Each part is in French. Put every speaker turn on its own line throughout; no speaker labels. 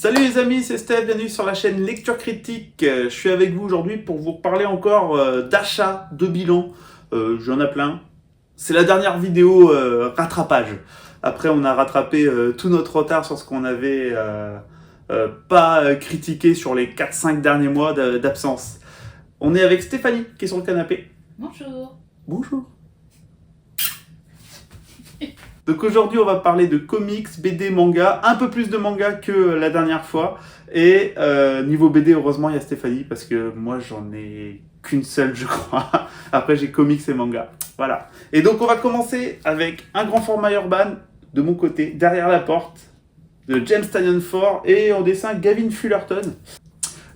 Salut les amis, c'est Steph, bienvenue sur la chaîne Lecture Critique. Je suis avec vous aujourd'hui pour vous parler encore d'achat, de bilan. J'en ai plein. C'est la dernière vidéo rattrapage. Après, on a rattrapé tout notre retard sur ce qu'on avait pas critiqué sur les 4-5 derniers mois d'absence. On est avec Stéphanie qui est sur le canapé.
Bonjour.
Bonjour. Donc aujourd'hui, on va parler de comics, BD, manga, un peu plus de manga que la dernière fois. Et niveau BD, heureusement, il y a Stéphanie, parce que moi, j'en ai qu'une seule, je crois. Après, j'ai comics et manga. Voilà. Et donc, on va commencer avec un grand format urbain, de mon côté, derrière la porte, de James Tynion IV, et en dessin, Gavin Fullerton.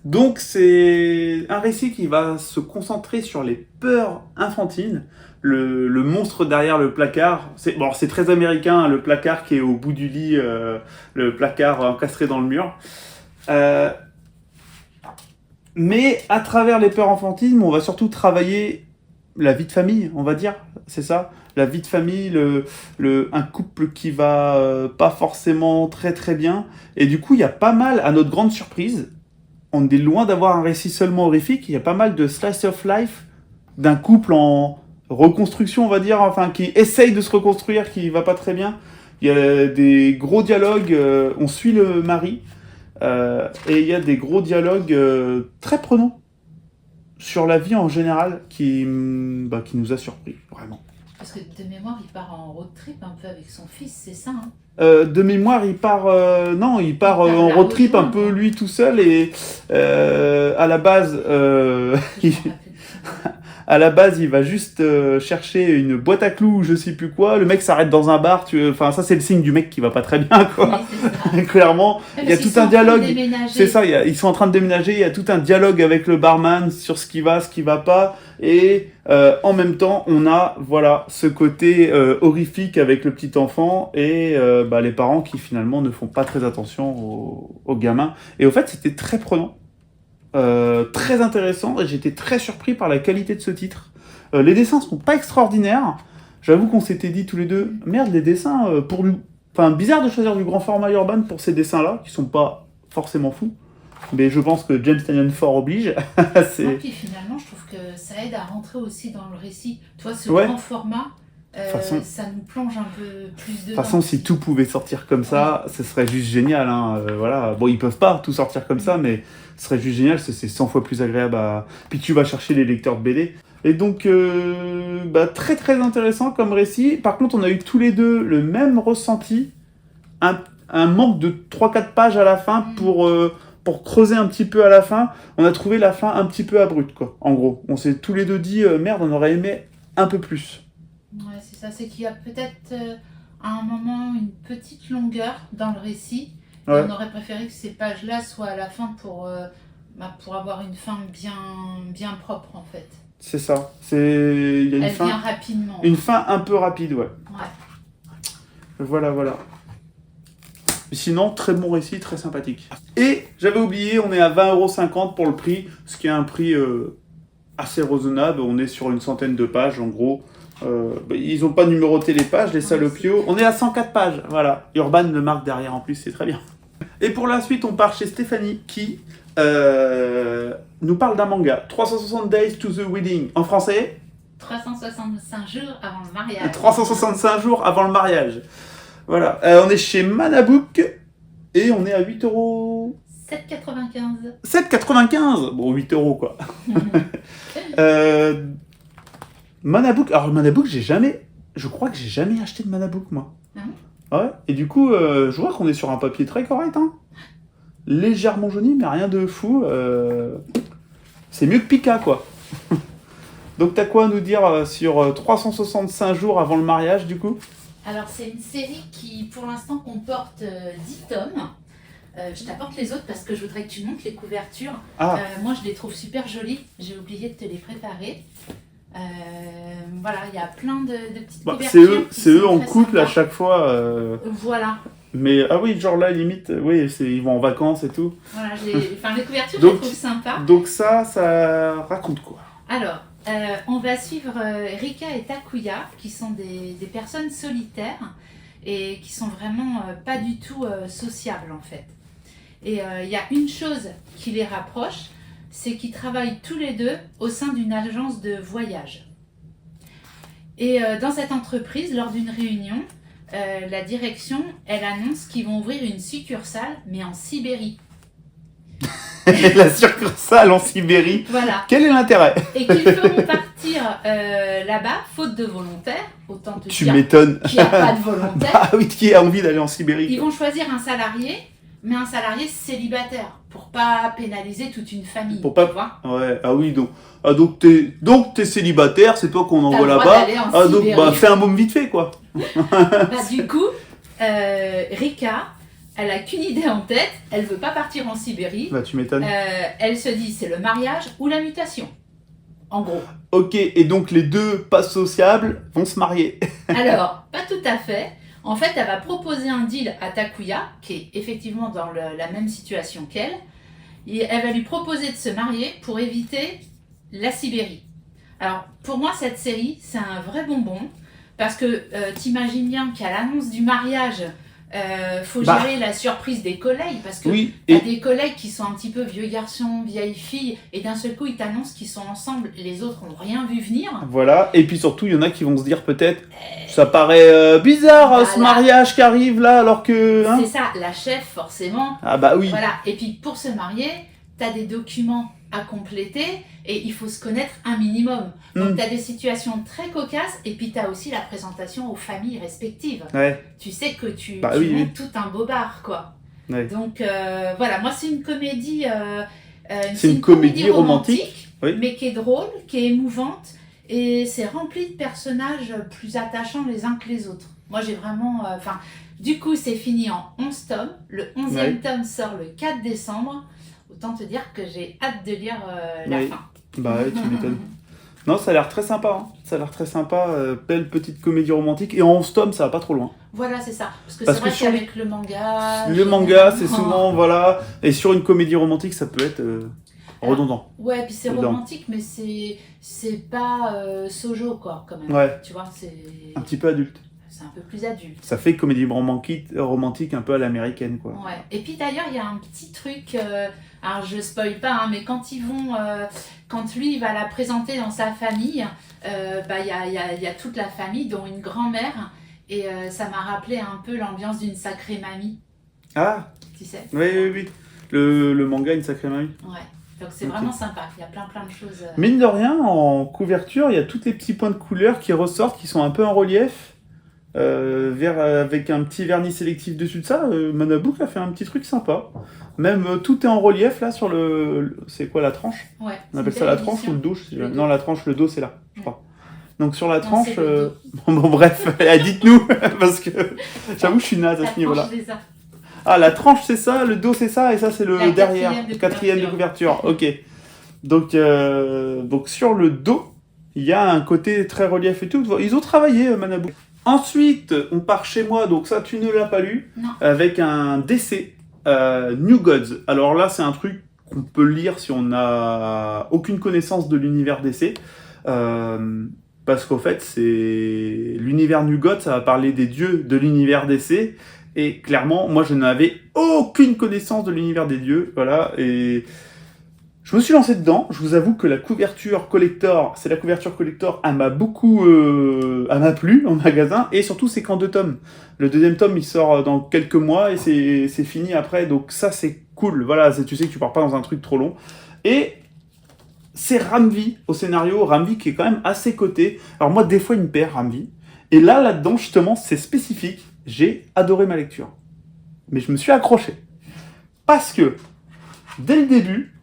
Donc, c'est un récit qui va se concentrer sur les peurs infantines. Le monstre derrière le placard, c'est très américain, hein, le placard qui est au bout du lit, le placard encastré dans le mur. Mais à travers les peurs enfantines, on va surtout travailler la vie de famille, on va dire, c'est ça, la vie de famille, un couple qui va pas forcément très très bien. Et du coup, il y a pas mal, à notre grande surprise, on est loin d'avoir un récit seulement horrifique, il y a pas mal de slice of life d'un couple en reconstruction, on va dire, enfin, qui essaye de se reconstruire, qui va pas très bien. Il y a des gros dialogues, on suit le mari, et il y a des gros dialogues très prenants sur la vie en général qui nous a surpris, vraiment.
Parce que de mémoire, il part en road trip un peu avec son fils, c'est ça, hein?
De mémoire, il part en road trip un peu lui tout seul, et à la base, à la base, il va juste chercher une boîte à clous ou je sais plus quoi. Le mec s'arrête dans un bar. Enfin, ça, c'est le signe du mec qui va pas très bien, quoi. Oui, clairement, il y a tout un dialogue. C'est ça, ils sont en train de déménager. Il y a tout un dialogue avec le barman sur ce qui va pas. Et en même temps, on a ce côté horrifique avec le petit enfant et les parents qui finalement ne font pas très attention aux gamins. Et au fait, c'était très prenant. Très intéressant, et j'étais très surpris par la qualité de ce titre. Les dessins sont pas extraordinaires. J'avoue qu'on s'était dit tous les deux, merde, les dessins bizarre de choisir du grand format urbain pour ces dessins-là, qui sont pas forcément fous. Mais je pense que James Tynion IV oblige.
Et puis finalement, je trouve que ça aide à rentrer aussi dans le récit. Toi, ce grand format, ça nous plonge un peu plus dedans.
De toute façon, si tout pouvait sortir comme ça, ce serait juste génial. Hein. Voilà. Bon, ils peuvent pas tout sortir comme ça, mais ce serait juste génial. C'est 100 fois plus agréable. Puis tu vas chercher les lecteurs de BD. Et donc, très très intéressant comme récit. Par contre, on a eu tous les deux le même ressenti. Un manque de 3-4 pages à la fin pour creuser un petit peu à la fin. On a trouvé la fin un petit peu abrupte, quoi. En gros, on s'est tous les deux dit, merde, on aurait aimé un peu plus.
Ouais, c'est ça, c'est qu'il y a peut-être à un moment une petite longueur dans le récit. Ouais. On aurait préféré que ces pages-là soient à la fin pour avoir une fin bien propre, en fait.
C'est ça. Il y a une fin,
vient rapidement.
Une fin un peu rapide, ouais. Voilà. Sinon, très bon récit, très sympathique. Et j'avais oublié, on est à 20,50 € pour le prix, ce qui est un prix assez raisonnable. On est sur une centaine de pages, en gros. Ils n'ont pas numéroté les pages, les salopios. On est à 104 pages, voilà. Urban le marque derrière en plus, c'est très bien. Et pour la suite, on part chez Stéphanie qui nous parle d'un manga. 360 Days to the Wedding. En français
365 jours avant le mariage.
365 jours avant le mariage. Voilà. On est chez Manabook et on est à 8€.
7,95.
7,95 ? Bon, 8€ quoi. Manabook, alors Manabook, je crois que j'ai jamais acheté de Manabook, moi. Ouais, et du coup, je vois qu'on est sur un papier très correct, hein. Légèrement jauni, mais rien de fou. C'est mieux que Pika, quoi. Donc t'as quoi à nous dire sur 365 jours avant le mariage, du coup ?
Alors c'est une série qui, pour l'instant, comporte 10 tomes. Je t'apporte les autres parce que je voudrais que tu montres les couvertures. Moi, je les trouve super jolies. J'ai oublié de te les préparer. Voilà, il y a plein de petites couvertures.
C'est eux en couple sympas. À chaque fois.
Voilà.
Mais oui, genre là, limite, oui, ils vont en vacances et tout.
Voilà, les couvertures, je les trouve sympas.
Donc ça raconte quoi ?
Alors, on va suivre Rika et Takuya, qui sont des personnes solitaires et qui sont vraiment pas du tout sociables en fait. Et il y a une chose qui les rapproche, c'est qu'ils travaillent tous les deux au sein d'une agence de voyage. Et dans cette entreprise, lors d'une réunion, la direction, elle annonce qu'ils vont ouvrir une succursale, mais en Sibérie.
La succursale en Sibérie.
Voilà.
Quel est l'intérêt?
Et qu'ils feront partir là-bas, faute de volontaires, autant te
tu
dire
m'étonnes.
qu'il n'y a pas de volontaires.
Ah oui, qui a envie d'aller en Sibérie?
Ils vont choisir un salarié, mais un salarié célibataire, pour pas pénaliser toute une famille.
Pour pas...
tu vois.
Ouais, ah oui, donc t'es célibataire, c'est toi qu'on envoie là-bas. Ah donc fais un môme vite fait quoi.
Du coup, Rika, elle a qu'une idée en tête, elle veut pas partir en Sibérie.
Bah tu m'étonnes.
Elle se dit c'est le mariage ou la mutation. En gros.
Ok, et donc les deux pas sociables vont se marier.
Alors, pas tout à fait. En fait, elle va proposer un deal à Takuya, qui est effectivement dans la même situation qu'elle. Et elle va lui proposer de se marier pour éviter la Sibérie. Alors, pour moi, cette série, c'est un vrai bonbon. Parce que t'imagines bien qu'à l'annonce du mariage, faut gérer la surprise des collègues. Parce que t'as des collègues qui sont un petit peu vieux garçons, vieilles filles. Et d'un seul coup, ils t'annoncent qu'ils sont ensemble. Les autres n'ont rien vu venir.
Voilà. Et puis surtout, il y en a qui vont se dire peut-être... Ça paraît bizarre ce mariage qui arrive là alors que...
C'est ça, la chef forcément.
Ah bah oui.
Voilà. Et puis pour se marier, t'as des documents à compléter et il faut se connaître un minimum. Donc t'as des situations très cocasses et puis t'as aussi la présentation aux familles respectives.
Ouais.
Tu sais que tu
montes
tout un bobard quoi.
Ouais.
Donc voilà, moi c'est une comédie...
c'est une comédie romantique
mais qui est drôle, qui est émouvante. Et c'est rempli de personnages plus attachants les uns que les autres. Moi, j'ai vraiment... du coup, c'est fini en 11 tomes. Le 11e tome sort le 4 décembre. Autant te dire que j'ai hâte de lire la fin.
Bah ouais, tu m'étonnes. Non, ça a l'air très sympa. Hein. Ça a l'air très sympa. Belle petite comédie romantique. Et en 11 tomes, ça va pas trop loin.
Voilà, c'est ça. Parce que c'est vrai qu'avec le manga...
Le manga, c'est souvent... Voilà. Et sur une comédie romantique, ça peut être... redondant.
Ouais, puis c'est romantique, mais c'est pas sojo, quoi, quand même.
Ouais.
Tu vois, c'est...
Un petit peu adulte.
C'est un peu plus adulte.
Ça fait comédie romantique un peu à l'américaine, quoi.
Ouais. Et puis d'ailleurs, il y a un petit truc... alors, je spoil pas, hein, mais quand ils vont... quand lui, il va la présenter dans sa famille, y a toute la famille, dont une grand-mère. Et ça m'a rappelé un peu l'ambiance d'une sacrée mamie.
Ah.
Tu sais.
Oui. Le manga, une sacrée mamie.
Ouais. Donc c'est vraiment sympa, il y a plein de choses.
Mine de rien, en couverture, il y a tous les petits points de couleur qui ressortent, qui sont un peu en relief, avec un petit vernis sélectif dessus de ça. Manabook a fait un petit truc sympa. Même tout est en relief là sur le... C'est quoi la tranche?
Ouais.
On appelle ça la tranche ou le dos? Non, la tranche, le dos c'est là, je crois. Donc sur la tranche... Bon bref, dites-nous, parce que j'avoue je suis naze à ce niveau-là. Ah, la tranche c'est ça, le dos c'est ça, et ça c'est le derrière, quatrième de couverture. Ok. Donc sur le dos, il y a un côté très relief et tout. Ils ont travaillé, Manabook. Ensuite, on part chez moi, donc ça tu ne l'as pas lu, avec un DC, New Gods. Alors là, c'est un truc qu'on peut lire si on n'a aucune connaissance de l'univers DC. Parce qu'au fait, c'est l'univers New Gods, ça va parler des dieux de l'univers DC. Et clairement, moi, je n'avais aucune connaissance de l'univers des dieux, voilà, et je me suis lancé dedans. Je vous avoue que la couverture collector, elle m'a beaucoup, elle m'a plu en magasin, et surtout, c'est qu'en 2 tomes. Le 2e tome, il sort dans quelques mois, et c'est fini après, donc ça, c'est cool, voilà, tu sais que tu pars pas dans un truc trop long. Et c'est Ramvi au scénario, Ramvi qui est quand même assez coté. Alors moi, des fois, il me perd, Ramvi, et là-dedans, justement, c'est spécifique. J'ai adoré ma lecture. Mais je me suis accroché. Parce que, dès le début,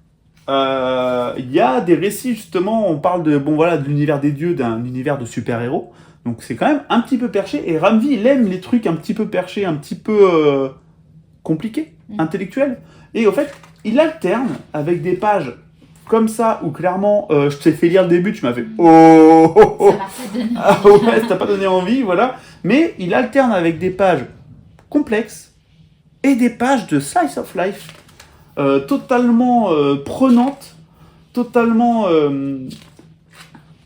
il y a des récits, justement, on parle de l'univers des dieux, d'un univers de super-héros. Donc c'est quand même un petit peu perché. Et Ramvi, il aime les trucs un petit peu perchés, un petit peu compliqués, intellectuels. Et au fait, il alterne avec des pages comme ça, où clairement, je t'ai fait lire le début, tu m'as fait « Oh !» Ah ouais, ça t'a pas donné envie, voilà. Mais il alterne avec des pages complexes et des pages de slice of life totalement prenantes, totalement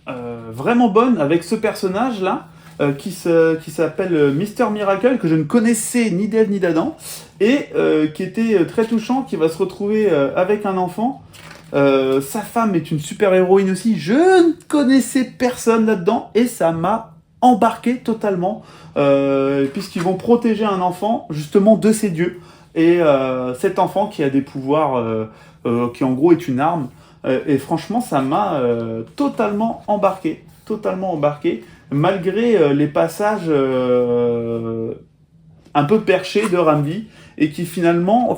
vraiment bonnes, avec ce personnage-là qui s'appelle Mister Miracle, que je ne connaissais ni d'Ève ni d'Adam. et qui était très touchant, qui va se retrouver avec un enfant. Sa femme est une super héroïne aussi. Je ne connaissais personne là-dedans et ça m'a embarqué totalement, puisqu'ils vont protéger un enfant justement de ces dieux. Et cet enfant qui a des pouvoirs, qui en gros est une arme. Et franchement, ça m'a totalement embarqué, malgré les passages un peu perchés de Ramvi, et qui finalement,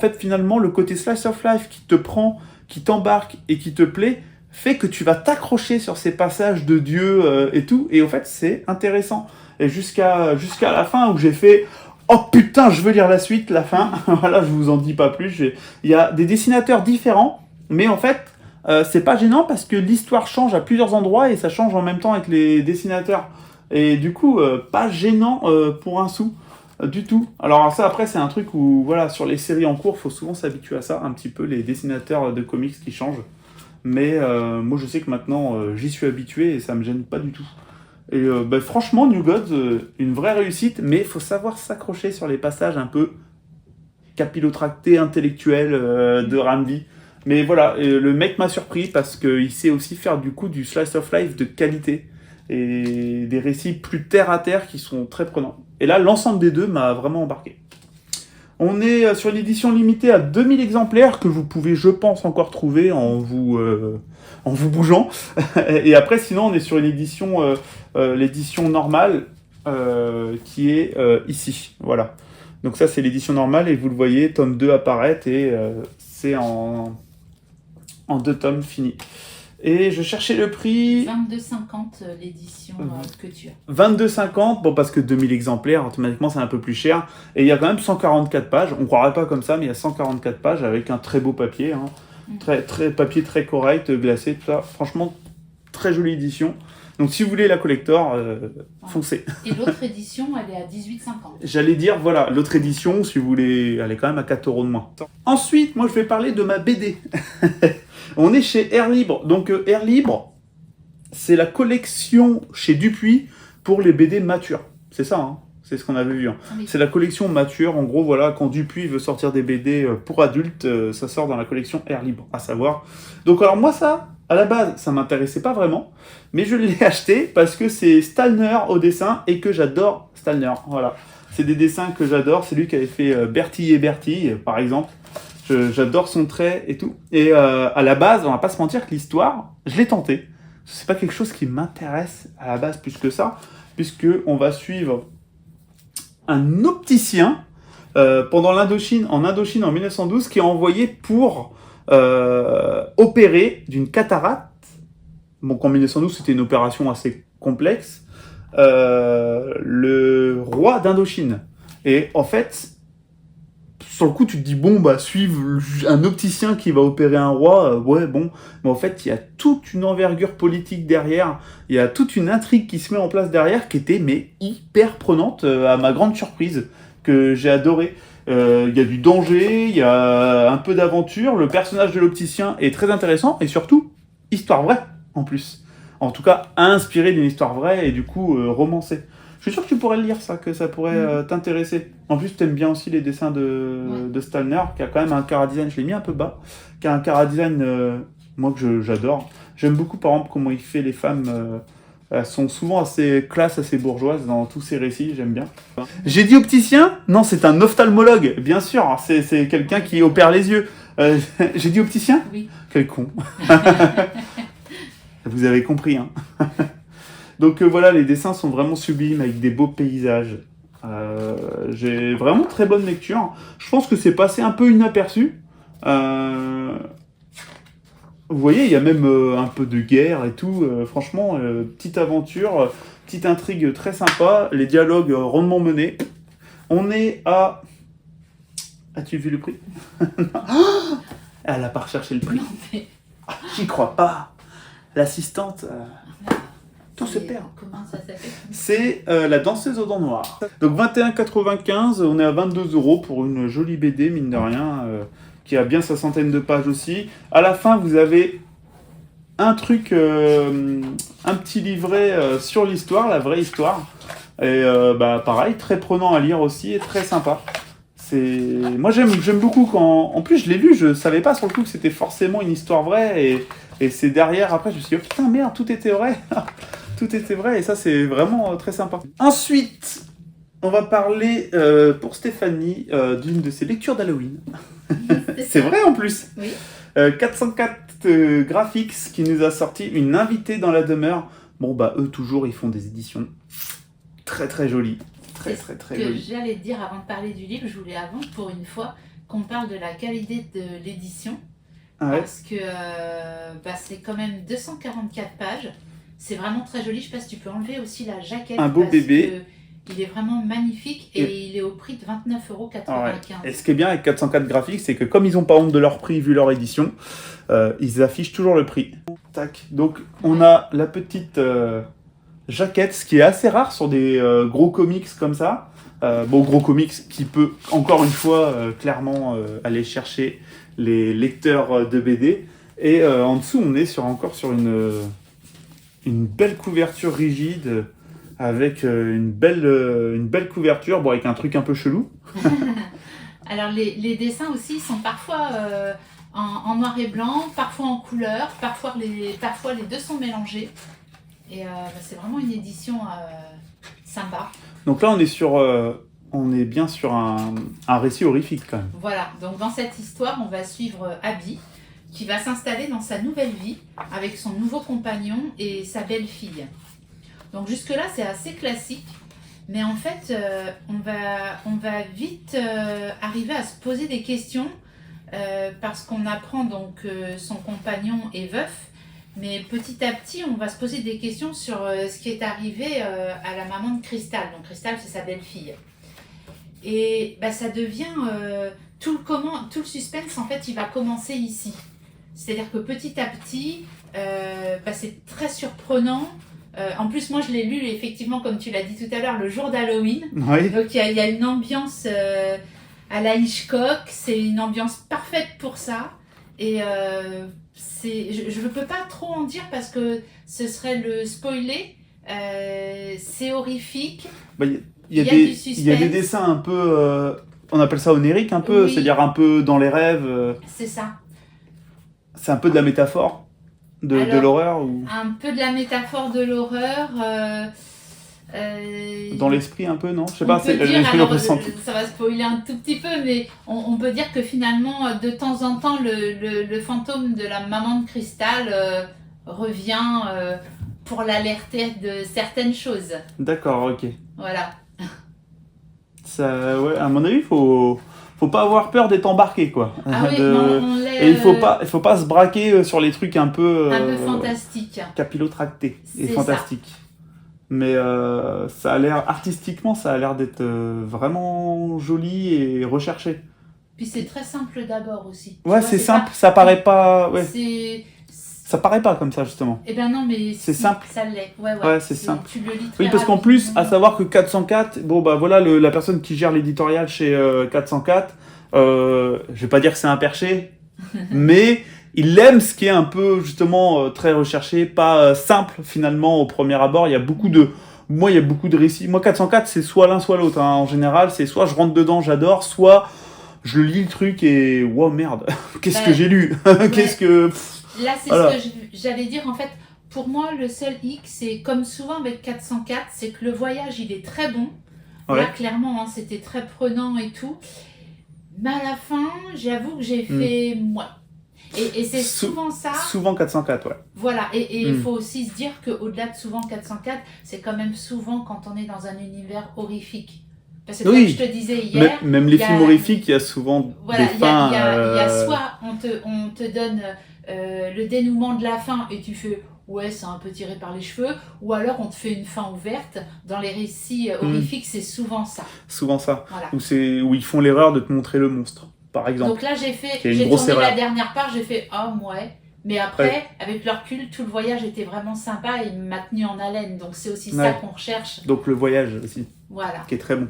le côté slice of life qui te prend, qui t'embarque et qui te plaît, fait que tu vas t'accrocher sur ces passages de Dieu et tout, et en fait, c'est intéressant. Et jusqu'à la fin, où j'ai fait « Oh putain, je veux lire la suite, la fin !» Voilà, je vous en dis pas plus. Il y a des dessinateurs différents, mais en fait, c'est pas gênant parce que l'histoire change à plusieurs endroits et ça change en même temps avec les dessinateurs. Et du coup, pas gênant pour un sou, du tout. Alors ça, après, c'est un truc où, voilà, sur les séries en cours, il faut souvent s'habituer à ça, un petit peu, les dessinateurs de comics qui changent. Mais moi, je sais que maintenant, j'y suis habitué et ça me gêne pas du tout. Et franchement, New Gods, une vraie réussite, mais il faut savoir s'accrocher sur les passages un peu capillotractés, intellectuels de Ramvi. Mais voilà, le mec m'a surpris parce qu'il sait aussi faire du coup du slice of life de qualité et des récits plus terre à terre qui sont très prenants. Et là, l'ensemble des deux m'a vraiment embarqué. On est sur une édition limitée à 2000 exemplaires que vous pouvez, je pense, encore trouver en vous bougeant. Et après, sinon, on est sur une édition, l'édition normale qui est ici. Voilà. Donc ça, c'est l'édition normale et vous le voyez, tome 2 apparaître et c'est en 2 tomes finis. Et je cherchais le prix...
22,50 l'édition que tu as.
22,50, bon, parce que 2000 exemplaires, automatiquement, c'est un peu plus cher. Et il y a quand même 144 pages. On ne croirait pas comme ça, mais il y a 144 pages avec un très beau papier. Hein. Papier très correct, glacé, tout ça. Franchement, très jolie édition. Donc si vous voulez la collector, foncez.
Et l'autre édition, elle est à 18,50.
J'allais dire, voilà, l'autre édition, si vous voulez, elle est quand même à 4 € de moins. Ensuite, moi, je vais parler de ma BD. On est chez Air Libre. Donc, Air Libre, c'est la collection chez Dupuis pour les BD matures. C'est ça, hein. C'est ce qu'on avait vu. Hein. Oui. C'est la collection mature. En gros, voilà, quand Dupuis veut sortir des BD pour adultes, ça sort dans la collection Air Libre, à savoir. Donc, alors moi, ça, à la base, ça m'intéressait pas vraiment, mais je l'ai acheté parce que c'est Stalner au dessin et que j'adore Stalner. Voilà. C'est des dessins que j'adore. C'est lui qui avait fait Bertie et Bertie, par exemple. J'adore son trait et tout. Et à la base, on va pas se mentir que l'histoire, je l'ai tenté. C'est pas quelque chose qui m'intéresse à la base plus que ça, puisque on va suivre un opticien pendant l'Indochine, en 1912, qui est envoyé pour opérer d'une cataracte. Bon, en 1912, c'était une opération assez complexe. Le roi d'Indochine. Et en fait, sur le coup, tu te dis, bon, bah, suivre un opticien qui va opérer un roi, ouais, bon. Mais en fait, il y a toute une envergure politique derrière. Il y a toute une intrigue qui se met en place derrière qui était, mais, hyper prenante, à ma grande surprise, que j'ai adoré. Il y a du danger, il y a un peu d'aventure. Le personnage de l'opticien est très intéressant et surtout, histoire vraie, en plus. En tout cas, inspiré d'une histoire vraie et du coup, romancée. Je suis sûr que tu pourrais le lire, ça, que ça pourrait t'intéresser. En plus, tu aimes bien aussi les dessins de Stalner, qui a quand même un chara-design, je l'ai mis un peu bas, qui a un chara-design, moi, que j'adore. J'aime beaucoup, par exemple, comment il fait les femmes. Elles sont souvent assez classe, assez bourgeoises dans tous ses récits, j'aime bien. J'ai dit opticien ? Non, c'est un ophtalmologue, bien sûr. C'est quelqu'un qui opère les yeux. J'ai dit opticien ?
Oui.
Quel con. Vous avez compris, hein. Donc voilà, les dessins sont vraiment sublimes avec des beaux paysages. J'ai vraiment très bonne lecture. Je pense que c'est passé un peu inaperçu. Vous voyez, il y a même un peu de guerre et tout. Franchement, petite aventure, petite intrigue très sympa. Les dialogues rondement menés. On est à... As-tu vu le prix? Elle n'a pas recherché le prix.
Non, mais...
J'y crois pas. L'assistante... Tout se perd.
Comment ça s'appelle?
C'est La danseuse aux dents noires. Donc 21,95, on est à 22 € pour une jolie BD, mine de rien, qui a bien sa centaine de pages aussi. À la fin, vous avez un truc, un petit livret sur l'histoire, la vraie histoire. Et pareil, très prenant à lire aussi et très sympa. Moi j'aime beaucoup quand... En plus je l'ai lu, je savais pas sur le coup que c'était forcément une histoire vraie et c'est derrière, après je me suis dit oh putain merde, tout était vrai. Tout était vrai et ça c'est vraiment très sympa. Ensuite, on va parler pour Stéphanie d'une de ses lectures d'Halloween. C'est vrai en plus.
Oui.
404 Graphics qui nous a sorti une invitée dans la demeure. Bon bah eux toujours ils font des éditions très très jolies. Très
joli. J'allais te dire avant de parler du livre, je voulais avant pour une fois qu'on parle de la qualité de l'édition. Ah ouais. Parce que c'est quand même 244 pages. C'est vraiment très joli. Je sais pas si tu peux enlever aussi la jaquette.
Un beau bébé.
Il est vraiment magnifique et il est au prix de 29,95 €. Ah ouais.
Et ce qui est bien avec 404 Graphics, c'est que comme ils n'ont pas honte de leur prix vu leur édition, ils affichent toujours le prix. Tac. Donc on a la petite... jaquette, ce qui est assez rare sur des gros comics comme ça. Gros comics qui peut, encore une fois, clairement aller chercher les lecteurs de BD. Et en dessous, on est encore sur une belle couverture rigide, avec une belle couverture, avec un truc un peu chelou.
Alors, les dessins aussi sont parfois en noir et blanc, parfois en couleur, parfois les deux sont mélangés. Et c'est vraiment une édition sympa.
Donc là, on est bien sur un récit horrifique quand même.
Voilà, donc dans cette histoire, on va suivre Abby, qui va s'installer dans sa nouvelle vie avec son nouveau compagnon et sa belle-fille. Donc jusque-là, c'est assez classique, mais en fait, on va vite arriver à se poser des questions parce qu'on apprend donc que son compagnon est veuf. Mais petit à petit, on va se poser des questions sur ce qui est arrivé à la maman de Crystal. Donc Crystal, c'est sa belle-fille. Et ça devient... tout le suspense, en fait, il va commencer ici. C'est-à-dire que petit à petit, c'est très surprenant. En plus, moi, je l'ai lu, effectivement, comme tu l'as dit tout à l'heure, le jour d'Halloween.
Oui.
Donc il y a une ambiance à la Hitchcock. C'est une ambiance parfaite pour ça. Et... je ne peux pas trop en dire parce que ce serait le spoiler. C'est horrifique. Il y a du suspense.
Il y a des dessins un peu, on appelle ça onirique un peu, oui. C'est-à-dire un peu dans les rêves.
C'est ça.
C'est un peu de la métaphore de l'horreur ou...
Un peu de la métaphore de l'horreur.
Dans l'esprit un peu, non? Je sais pas, c'est
ça va spoiler un tout petit peu, mais on peut dire que finalement, de temps en temps, le fantôme de la maman de Crystal revient pour l'alerter de certaines choses.
D'accord, ok.
Voilà.
Ça, ouais, à mon avis, faut pas avoir peur d'être embarqué, quoi.
Ah oui,
et il faut pas se braquer sur les trucs un peu
fantastiques.
Capillotractés et fantastiques. Ça. Mais ça a l'air, artistiquement, ça a l'air d'être vraiment joli et recherché.
Puis c'est très simple d'abord aussi.
Ouais, c'est simple, ça paraît pas... Ouais. Ça paraît pas comme ça, justement.
Eh ben non, mais
c'est simple.
Ça l'est.
Ouais, c'est simple.
Tu le lis très
oui, parce qu'en plus, à savoir que 404, voilà, la personne qui gère l'éditorial chez 404, je vais pas dire que c'est un perché, mais... Il aime ce qui est un peu, justement, très recherché, pas simple, finalement, au premier abord. Il y a beaucoup de récits. Moi, 404, c'est soit l'un, soit l'autre. Hein. En général, c'est soit je rentre dedans, j'adore, soit je lis le truc et... Wow, merde, qu'est-ce que j'ai lu. Qu'est-ce que...
Là, c'est ce que j'allais dire. En fait, pour moi, le seul hic, c'est comme souvent avec 404, c'est que le voyage, il est très bon. Ouais. Là, clairement, c'était très prenant et tout. Mais à la fin, j'avoue que j'ai fait... moi. Et c'est souvent ça.
Souvent 404, ouais.
Voilà, et il faut aussi se dire qu'au-delà de souvent 404, c'est quand même souvent quand on est dans un univers horrifique. Parce que comme je te disais hier...
Même les films horrifiques, il y a souvent des fins...
Il y a soit on te donne le dénouement de la fin et tu fais... Ouais, c'est un peu tiré par les cheveux. Ou alors on te fait une fin ouverte. Dans les récits horrifiques, c'est souvent ça.
Souvent ça. Voilà. Où ils font l'erreur de te montrer le monstre. Par exemple.
Donc là, j'ai tourné la dernière part, j'ai fait « Oh, ouais ». Mais après, avec le recul, tout le voyage était vraiment sympa et il m'a tenu en haleine. Donc c'est aussi ça qu'on recherche.
Donc le voyage aussi,
voilà.
Qui est très bon.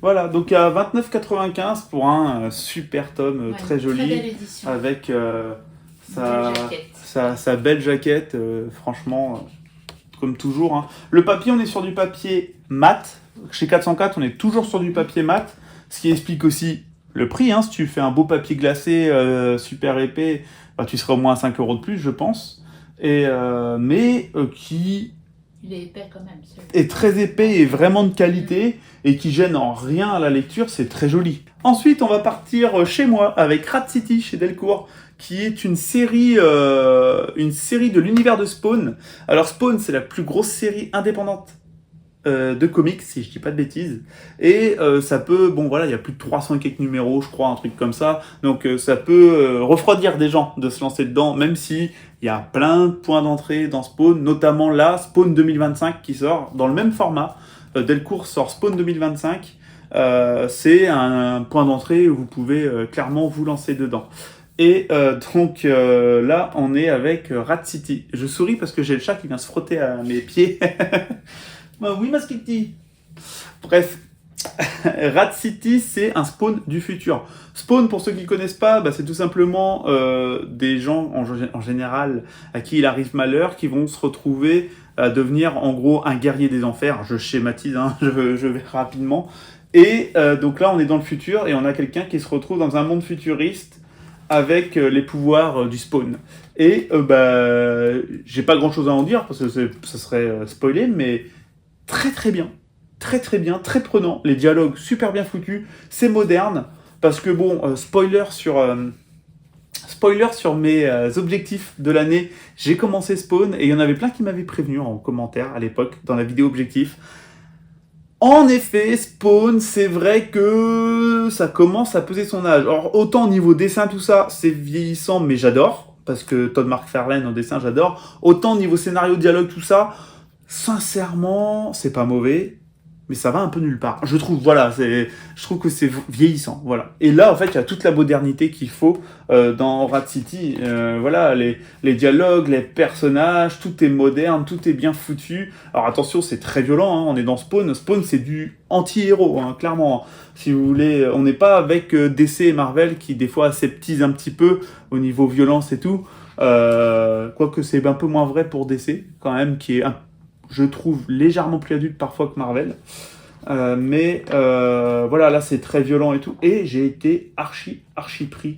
Voilà, donc à 29,95 pour un super tome très joli.
Très belle édition.
Avec sa belle jaquette, franchement, comme toujours. Hein. Le papier, on est sur du papier mat. Chez 404, on est toujours sur du papier mat. Ce qui explique aussi le prix. Hein. Si tu fais un beau papier glacé super épais, bah, tu seras au moins à 5 € de plus, je pense. Mais qui
il est épais quand même.
est très épais et vraiment de qualité et qui gêne en rien à la lecture, c'est très joli. Ensuite, on va partir chez moi avec Rat City chez Delcourt, qui est une série de l'univers de Spawn. Alors Spawn, c'est la plus grosse série indépendante de comics, si je dis pas de bêtises. Et ça peut, bon voilà, il y a plus de 300 et quelques numéros, je crois, un truc comme ça. Donc ça peut refroidir des gens de se lancer dedans, même si il y a plein de points d'entrée dans Spawn, notamment là, Spawn 2025 qui sort dans le même format. Delcourt sort Spawn 2025. C'est un point d'entrée où vous pouvez clairement vous lancer dedans. Et donc là, on est avec Rat City. Je souris parce que j'ai le chat qui vient se frotter à mes pieds. Bah oui, ma Skitty. Bref, Rat City, c'est un Spawn du futur. Spawn, pour ceux qui ne connaissent pas, bah, c'est tout simplement des gens en général à qui il arrive malheur, qui vont se retrouver à devenir en gros un guerrier des enfers. Je schématise, hein, je vais rapidement. Et donc là, on est dans le futur et on a quelqu'un qui se retrouve dans un monde futuriste avec les pouvoirs du Spawn. Et bah, j'ai pas grand chose à en dire parce que ça serait spoilé, mais très très bien, très prenant. Les dialogues super bien foutus, c'est moderne parce que bon, spoiler sur mes objectifs de l'année, j'ai commencé Spawn et il y en avait plein qui m'avaient prévenu en commentaire à l'époque dans la vidéo objectif. En effet, Spawn, c'est vrai que ça commence à peser son âge. Alors, autant au niveau dessin, tout ça, c'est vieillissant, mais j'adore. Parce que Todd McFarlane en dessin, j'adore. Autant au niveau scénario, dialogue, tout ça, sincèrement, c'est pas mauvais. Mais ça va un peu nulle part. Je trouve, voilà, je trouve que c'est vieillissant, voilà. Et là, en fait, il y a toute la modernité qu'il faut dans Rat City. Voilà, les dialogues, les personnages, tout est moderne, tout est bien foutu. Alors attention, c'est très violent, hein, on est dans Spawn. Spawn, c'est du anti-héros, hein, clairement. Si vous voulez, on n'est pas avec DC et Marvel qui, des fois, aseptisent un petit peu au niveau violence et tout. Quoique c'est un peu moins vrai pour DC, quand même, qui est je trouve légèrement plus adulte parfois que Marvel. Mais voilà, là c'est très violent et tout. Et j'ai été archi pris.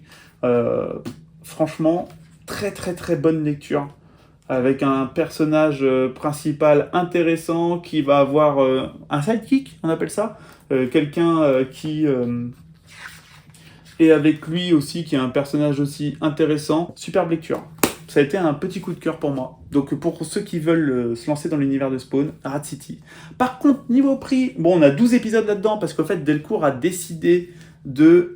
Franchement, très bonne lecture. Avec un personnage principal intéressant qui va avoir un sidekick, on appelle ça. Quelqu'un qui est avec lui aussi, qui est un personnage aussi intéressant. Superbe lecture. Ça a été un petit coup de cœur pour moi. Donc pour ceux qui veulent se lancer dans l'univers de Spawn, Rat City. Par contre, niveau prix, bon, on a 12 épisodes là-dedans, parce qu'en fait, Delcourt a décidé de,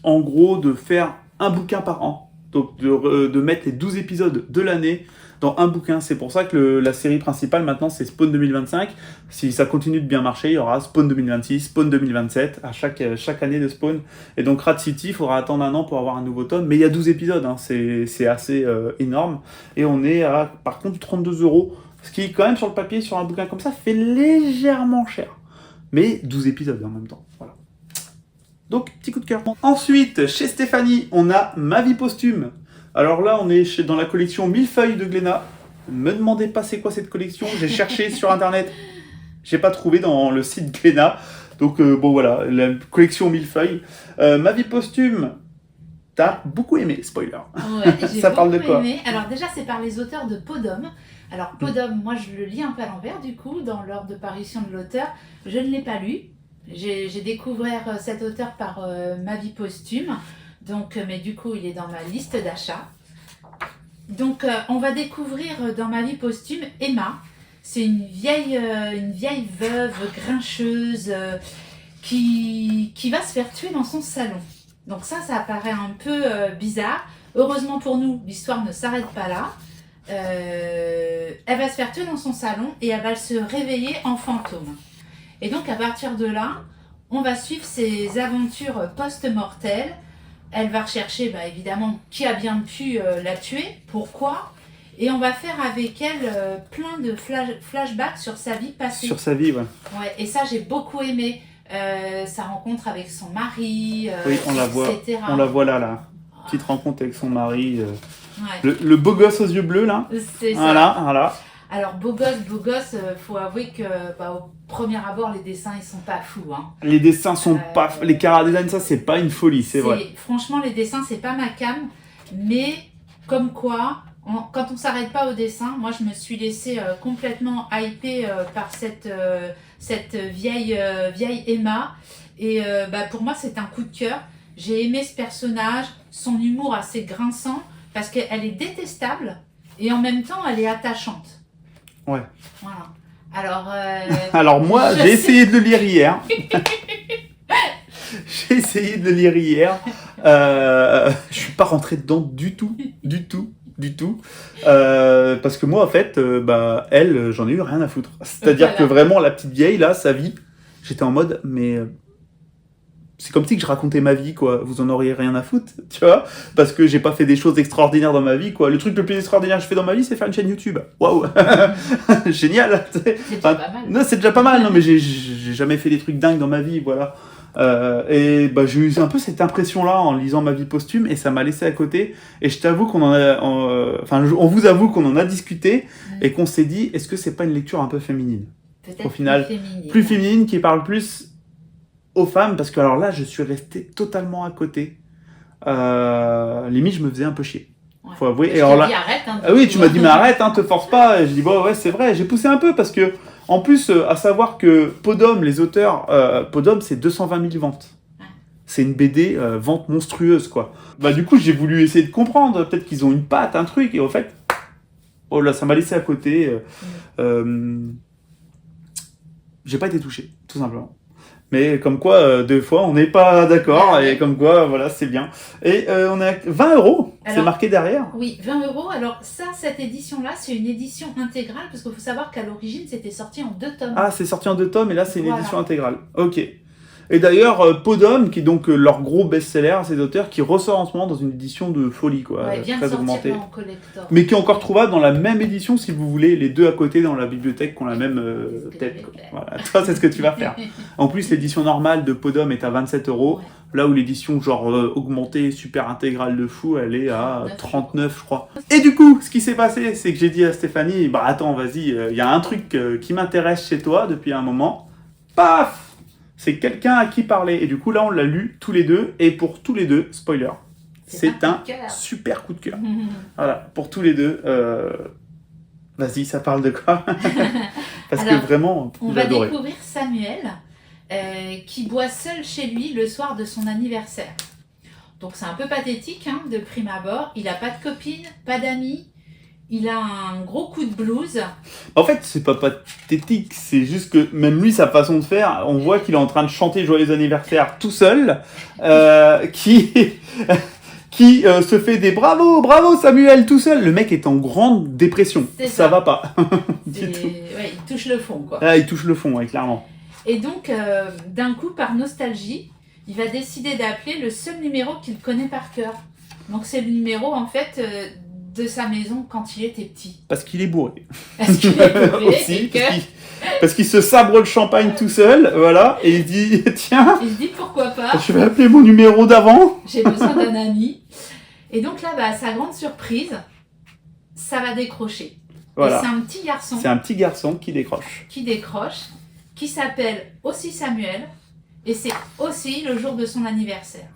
en gros, de faire un bouquin par an. Donc de mettre les 12 épisodes de l'année dans un bouquin. C'est pour ça que la série principale, maintenant, c'est Spawn 2025. Si ça continue de bien marcher, il y aura Spawn 2026, Spawn 2027, à chaque année de Spawn. Et donc Rat City, il faudra attendre un an pour avoir un nouveau tome. Mais il y a 12 épisodes, hein, c'est assez énorme. Et on est à, par contre, 32 €. Ce qui, quand même, sur le papier, sur un bouquin comme ça, fait légèrement cher. Mais 12 épisodes en même temps. Voilà. Donc, petit coup de cœur. Ensuite, chez Stéphanie, on a Ma vie posthume. Alors là, on est dans la collection Millefeuille de Glénat. Ne me demandez pas c'est quoi cette collection. J'ai cherché sur internet. J'ai pas trouvé dans le site Glénat. Donc bon voilà, la collection Millefeuille. Ma vie posthume, t'as beaucoup aimé, spoiler.
Ouais,
ça parle de quoi
aimé. Alors déjà, c'est par les auteurs de Podum. Alors Podum, moi je le lis un peu à l'envers du coup, dans l'ordre de parution de l'auteur. Je ne l'ai pas lu. J'ai découvert cet auteur par Ma vie posthume. Donc, mais du coup, il est dans ma liste d'achat. Donc, on va découvrir dans Ma vie posthume Emma. C'est une vieille veuve grincheuse qui va se faire tuer dans son salon. Donc ça paraît un peu bizarre. Heureusement pour nous, l'histoire ne s'arrête pas là. Elle va se faire tuer dans son salon et elle va se réveiller en fantôme. Et donc, à partir de là, on va suivre ses aventures post-mortelles. Elle va rechercher, évidemment, qui a bien pu la tuer, pourquoi. Et on va faire avec elle plein de flashbacks sur sa vie passée.
Sur sa vie, ouais.
Ouais, et ça, j'ai beaucoup aimé. Sa rencontre avec son mari,
oui, on la voit,
etc.
On la voit là. Petite rencontre avec son mari. Ouais. Le beau gosse aux yeux bleus, là.
C'est ça.
Voilà.
Alors, beau gosse, faut avouer que au premier abord, les dessins, ils sont pas fous. Hein.
Les dessins sont pas... Les chara-design, ça, c'est pas une folie, c'est vrai.
Franchement, les dessins, c'est pas ma came. Mais, comme quoi, quand on s'arrête pas au dessin, moi, je me suis laissée complètement hyper par cette vieille Emma. Et pour moi, c'est un coup de cœur. J'ai aimé ce personnage, son humour assez grinçant, parce qu'elle est détestable, et en même temps, elle est attachante.
Ouais.
Voilà. Alors,
Alors moi, j'ai essayé de le lire hier. J'ai essayé de le lire hier. Je suis pas rentré dedans du tout. Parce que moi, en fait, elle, j'en ai eu rien à foutre. C'est-à-dire que vraiment, la petite vieille, là, sa vie, j'étais en mode, mais... C'est comme si que je racontais ma vie, quoi. Vous en auriez rien à foutre, tu vois, parce que j'ai pas fait des choses extraordinaires dans ma vie, quoi. Le truc le plus extraordinaire que je fais dans ma vie, c'est faire une chaîne YouTube. Waouh. Génial.
C'est déjà pas mal.
Non, c'est déjà pas mal. Non, mais j'ai jamais fait des trucs dingues dans ma vie, voilà. J'ai eu un peu cette impression-là en lisant ma vie posthume, et ça m'a laissé à côté. Et je t'avoue qu'on on vous avoue qu'on en a discuté et qu'on s'est dit, est-ce que c'est pas une lecture un peu féminine?
Peut-être
au final, plus féminine, qui parle plus aux femmes, parce que alors là, je suis resté totalement à côté. Limite, je me faisais un peu chier.
Ouais.
Faut avouer.
Et alors là, arrête, hein,
oui, tu m'as dit, mais arrête, hein, te force pas. Et je dis, bon, ouais, c'est vrai. J'ai poussé un peu parce que, en plus, à savoir que Podum, les auteurs, Podum, c'est 220 000 ventes. Ouais. C'est une BD vente monstrueuse, quoi. Du coup, j'ai voulu essayer de comprendre. Peut-être qu'ils ont une patte, un truc. Et au fait, oh là, ça m'a laissé à côté. J'ai pas été touché, tout simplement. Mais comme quoi, deux fois, on n'est pas d'accord, et comme quoi, voilà, c'est bien. Et on est à 20 €, c'est marqué derrière.
Oui, 20 €. Alors ça, cette édition-là, c'est une édition intégrale, parce qu'il faut savoir qu'à l'origine, c'était sorti en 2 tomes.
Ah, c'est sorti en 2 tomes, et là, c'est une édition intégrale. Ok. Et d'ailleurs, Podum, qui est donc leur gros best-seller, ces auteurs, qui ressort en ce moment dans une édition de folie, quoi.
Ouais, vient très augmentée. En collector.
Mais qui est encore trouvable dans la même édition, si vous voulez, les deux à côté dans la bibliothèque qui ont la même tête. Voilà, toi, c'est ce que tu vas faire. En plus, l'édition normale de Podum est à 27 €, ouais. Là où l'édition genre augmentée, super intégrale de fou, elle est à 39, je crois. Et du coup, ce qui s'est passé, c'est que j'ai dit à Stéphanie, attends, vas-y, il y a un truc qui m'intéresse chez toi depuis un moment. Paf! C'est quelqu'un à qui parler. Et du coup, là, on l'a lu tous les deux. Et pour tous les deux, spoiler, c'est un super coup de cœur. Voilà, pour tous les deux. Vas-y, ça parle de quoi? Parce alors, que vraiment,
on va découvrir Samuel, qui boit seul chez lui le soir de son anniversaire. Donc, c'est un peu pathétique, hein, de prime abord. Il n'a pas de copine, pas d'amis. Il a un gros coup de blues.
En fait, c'est pas pathétique, c'est juste que même lui, sa façon de faire, on voit qu'il est en train de chanter Joyeux anniversaire tout seul, qui se fait des bravo, bravo Samuel tout seul. Le mec est en grande dépression, ça va pas.
Ouais, il touche le fond, quoi.
Ah, il touche le fond, ouais, clairement.
Et donc, d'un coup, par nostalgie, il va décider d'appeler le seul numéro qu'il connaît par cœur. Donc, c'est le numéro, en fait... de sa maison quand il était petit.
Parce qu'il est bourré. Parce qu'il est bourré. Aussi, parce qu'il se sabre le champagne tout seul, voilà, et il dit, tiens...
Il se dit, pourquoi pas.
Je vais appeler mon numéro d'avant.
J'ai besoin d'un ami. Et donc là, à sa grande surprise, ça va décrocher. Voilà. Et c'est un petit garçon.
C'est un petit garçon qui décroche.
Qui s'appelle aussi Samuel, et c'est aussi le jour de son anniversaire.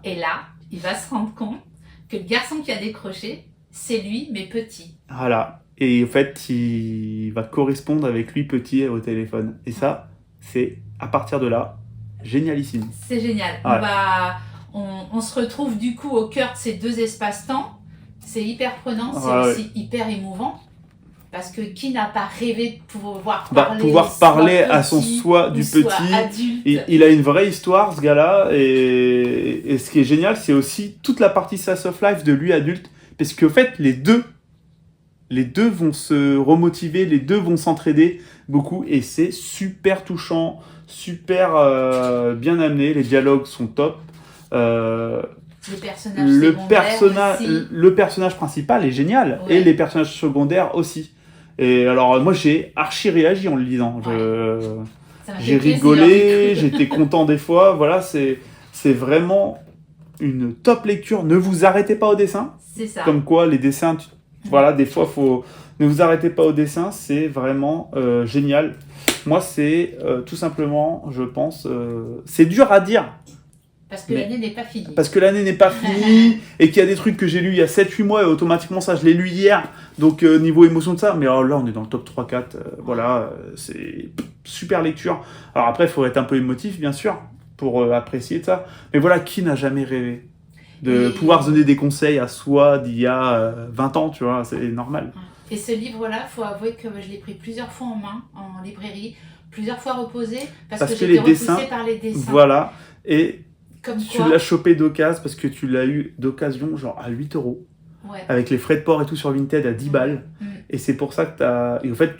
Et là, il va se rendre compte que le garçon qui a décroché, c'est lui, mais petit.
Voilà. Et en fait, il va correspondre avec lui petit au téléphone. Et ça, c'est, à partir de là, génialissime.
C'est génial. Ouais. On se retrouve du coup au cœur de ces deux espaces-temps. C'est hyper prenant, c'est aussi hyper émouvant. Parce que qui n'a pas rêvé de pouvoir
parler à son soi du petit. Il a une vraie histoire, ce gars-là. Et ce qui est génial, c'est aussi toute la partie slice of life de lui adulte. Parce qu'en fait, les deux vont se remotiver, les deux vont s'entraider beaucoup. Et c'est super touchant, super bien amené. Les dialogues sont top. Le personnage principal est génial. Ouais. Et les personnages secondaires aussi. Et alors, moi, j'ai archi réagi en le lisant. J'ai rigolé, j'étais content des fois. Voilà, c'est vraiment une top lecture. Ne vous arrêtez pas au dessin.
C'est ça.
Comme quoi, les dessins, voilà, des fois, faut Ne vous arrêtez pas au dessin, c'est vraiment génial. Moi, c'est tout simplement, je pense, c'est dur à dire.
Parce que l'année n'est pas finie.
Parce que l'année n'est pas finie et qu'il y a des trucs que j'ai lus il y a 7-8 mois et automatiquement ça, je l'ai lu hier. Donc, niveau émotion de ça. Mais alors, là, on est dans le top 3-4. Voilà, c'est super lecture. Alors après, il faut être un peu émotif, bien sûr, pour apprécier ça. Mais voilà, qui n'a jamais rêvé de pouvoir donner des conseils à soi d'il y a 20 ans, tu vois, c'est normal.
Et ce livre-là, il faut avouer que je l'ai pris plusieurs fois en main, en librairie, plusieurs fois reposé, parce que j'étais repoussée par les dessins.
Voilà, et
comme
tu l'as chopé d'occasion, parce que tu l'as eu d'occasion, genre à 8 €.
Ouais.
Avec les frais de port et tout sur Vinted à 10 balles. Et c'est pour ça que t'as... Et en fait,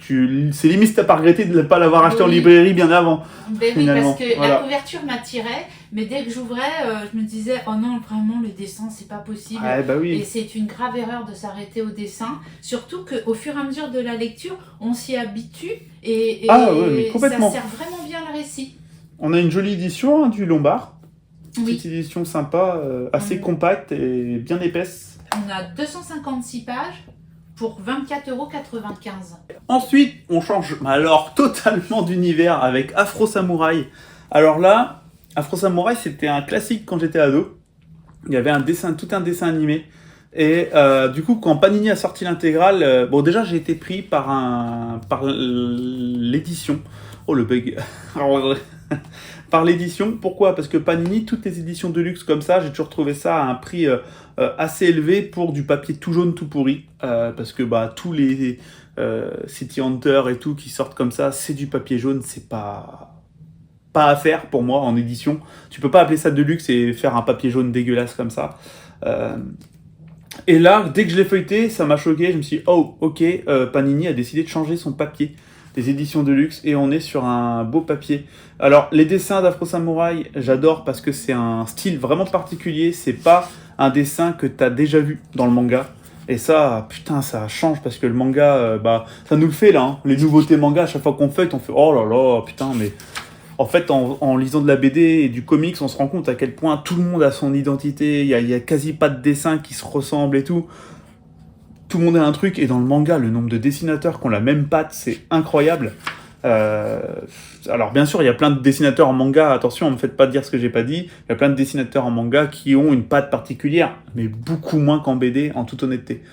c'est limite si t'as pas regretté de ne pas l'avoir acheté en librairie bien avant.
Ben oui, parce que la couverture m'attirait, mais dès que j'ouvrais, je me disais, oh non, vraiment, le dessin, c'est pas possible.
Ah, bah oui.
Et c'est une grave erreur de s'arrêter au dessin. Surtout qu'au fur et à mesure de la lecture, on s'y habitue et
ouais, complètement.
ça sert vraiment bien le récit.
On a une jolie édition du Lombard.
Oui.
Petite édition sympa, assez compacte et bien épaisse.
On a 256 pages pour 24,95 €.
Ensuite, on change alors totalement d'univers avec Afro Samouraï. Alors là, Afro Samouraï, c'était un classique quand j'étais ado. Il y avait tout un dessin animé. Et du coup, quand Panini a sorti l'intégrale, bon déjà j'ai été pris par l'édition. Oh le bug. Par l'édition. Pourquoi? Parce que Panini, toutes les éditions de luxe comme ça, j'ai toujours trouvé ça à un prix assez élevé pour du papier tout jaune, tout pourri. Parce que tous les City Hunter et tout qui sortent comme ça, c'est du papier jaune, c'est pas à faire pour moi en édition. Tu peux pas appeler ça de luxe et faire un papier jaune dégueulasse comme ça. Et là, dès que je l'ai feuilleté, ça m'a choqué. Je me suis dit, oh, ok, Panini a décidé de changer son papier des éditions de luxe et on est sur un beau papier. Alors, les dessins d'Afro Samouraï, j'adore parce que c'est un style vraiment particulier. C'est pas un dessin que tu as déjà vu dans le manga. Et ça, putain, ça change parce que le manga, ça nous le fait là. Hein. Les nouveautés manga, à chaque fois qu'on feuille, on fait oh là là, putain, mais. En fait, en lisant de la BD et du comics, on se rend compte à quel point tout le monde a son identité, il y a quasi pas de dessins qui se ressemblent et tout. Tout le monde a un truc, et dans le manga, le nombre de dessinateurs qui ont la même patte, c'est incroyable. Alors bien sûr, il y a plein de dessinateurs en manga, attention, ne me faites pas dire ce que j'ai pas dit, il y a plein de dessinateurs en manga qui ont une patte particulière, mais beaucoup moins qu'en BD, en toute honnêteté.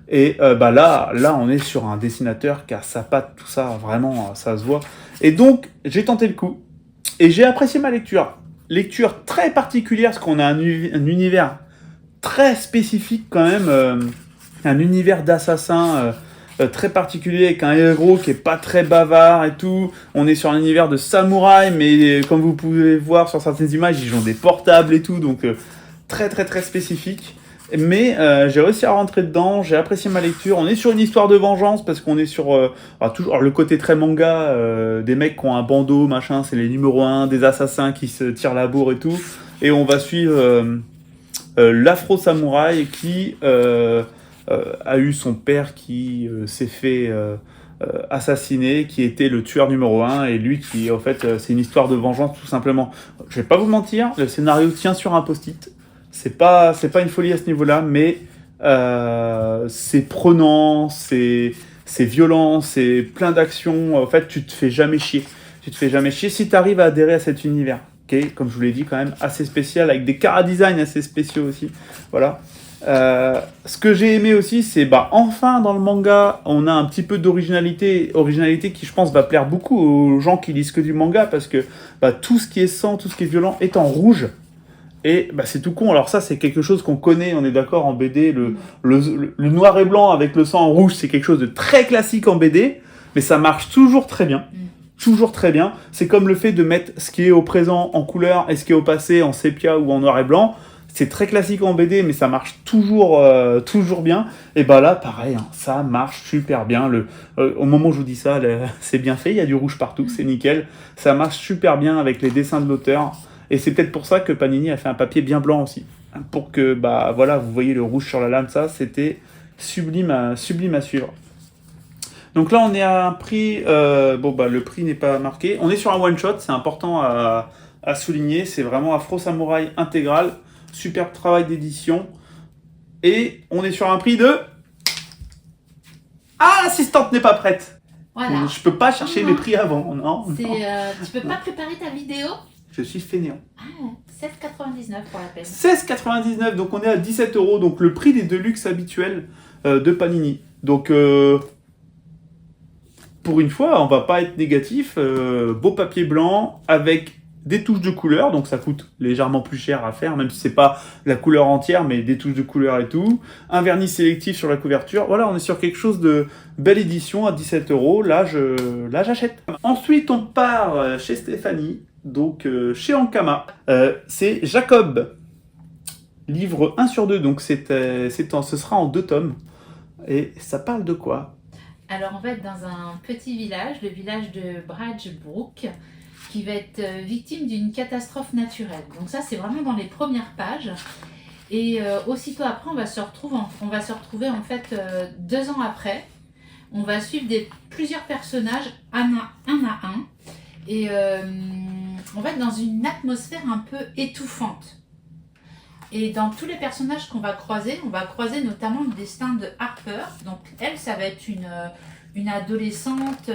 Et là, on est sur un dessinateur qui a sa patte, tout ça, vraiment, ça se voit. Et donc, j'ai tenté le coup. Et j'ai apprécié ma lecture. Lecture très particulière, parce qu'on a un univers très spécifique quand même. Un univers d'assassin très particulier, avec un héros qui est pas très bavard et tout. On est sur un univers de samouraï, mais comme vous pouvez voir sur certaines images, ils ont des portables et tout. Donc très très très spécifique. Mais j'ai réussi à rentrer dedans, j'ai apprécié ma lecture. On est sur une histoire de vengeance parce qu'on est sur toujours le côté très manga, des mecs qui ont un bandeau, machin, c'est les numéros 1, des assassins qui se tirent la bourre et tout. Et on va suivre l'Afro Samouraï qui a eu son père qui s'est fait assassiner, qui était le tueur numéro 1, et lui qui, en fait, c'est une histoire de vengeance tout simplement. Je vais pas vous mentir, le scénario tient sur un post-it. C'est pas une folie à ce niveau-là, mais c'est prenant, c'est violent, c'est plein d'actions. En fait, tu te fais jamais chier. Tu te fais jamais chier si tu arrives à adhérer à cet univers, qui est, comme je vous l'ai dit, quand même assez spécial, avec des chara-design assez spéciaux aussi. Voilà. Ce que j'ai aimé aussi, c'est enfin dans le manga, on a un petit peu d'originalité qui, je pense, va plaire beaucoup aux gens qui lisent que du manga, parce que tout ce qui est sang, tout ce qui est violent est en rouge. Et c'est tout con. Alors ça, c'est quelque chose qu'on connaît, on est d'accord, en BD. Le noir et blanc avec le sang en rouge, c'est quelque chose de très classique en BD, mais ça marche toujours très bien. Toujours très bien. C'est comme le fait de mettre ce qui est au présent en couleur et ce qui est au passé en sépia ou en noir et blanc. C'est très classique en BD, mais ça marche toujours bien. Et là, pareil, hein, ça marche super bien. Au moment où je vous dis ça, c'est bien fait. Il y a du rouge partout, c'est nickel. Ça marche super bien avec les dessins de l'auteur. Et c'est peut-être pour ça que Panini a fait un papier bien blanc aussi. Pour que, vous voyez le rouge sur la lame, ça, c'était sublime à suivre. Donc là, on est à un prix... le prix n'est pas marqué. On est sur un one-shot, c'est important à souligner. C'est vraiment Afro Samouraï intégral. Superbe travail d'édition. Et on est sur un prix de Ah, l'assistante n'est pas prête.
Voilà.
Je peux pas chercher mes prix avant, non.
Tu peux pas préparer ta vidéo?
Je suis fainéant.
Ah, 16,99 pour la peine.
16,99, donc on est à 17 €, donc le prix des Deluxe habituels de Panini. Donc, pour une fois, on va pas être négatif. Beau papier blanc avec des touches de couleur, donc ça coûte légèrement plus cher à faire, même si c'est pas la couleur entière, mais des touches de couleur et tout. Un vernis sélectif sur la couverture. Voilà, on est sur quelque chose de belle édition à 17 €. Là, j'achète. Ensuite, on part chez Stéphanie, donc chez Ankama. C'est Jacob, livre 1 sur 2, donc ce sera en 2 tomes. Et ça parle de quoi?
Alors, on va être dans un petit village, le village de Bradgebrook, qui va être victime d'une catastrophe naturelle. Donc ça, c'est vraiment dans les premières pages. Et aussitôt après, on va se retrouver en fait 2 ans après. On va suivre plusieurs personnages un à un. Et on va être dans une atmosphère un peu étouffante. Et dans tous les personnages qu'on va croiser, on va croiser notamment le destin de Harper. Donc elle, ça va être une adolescente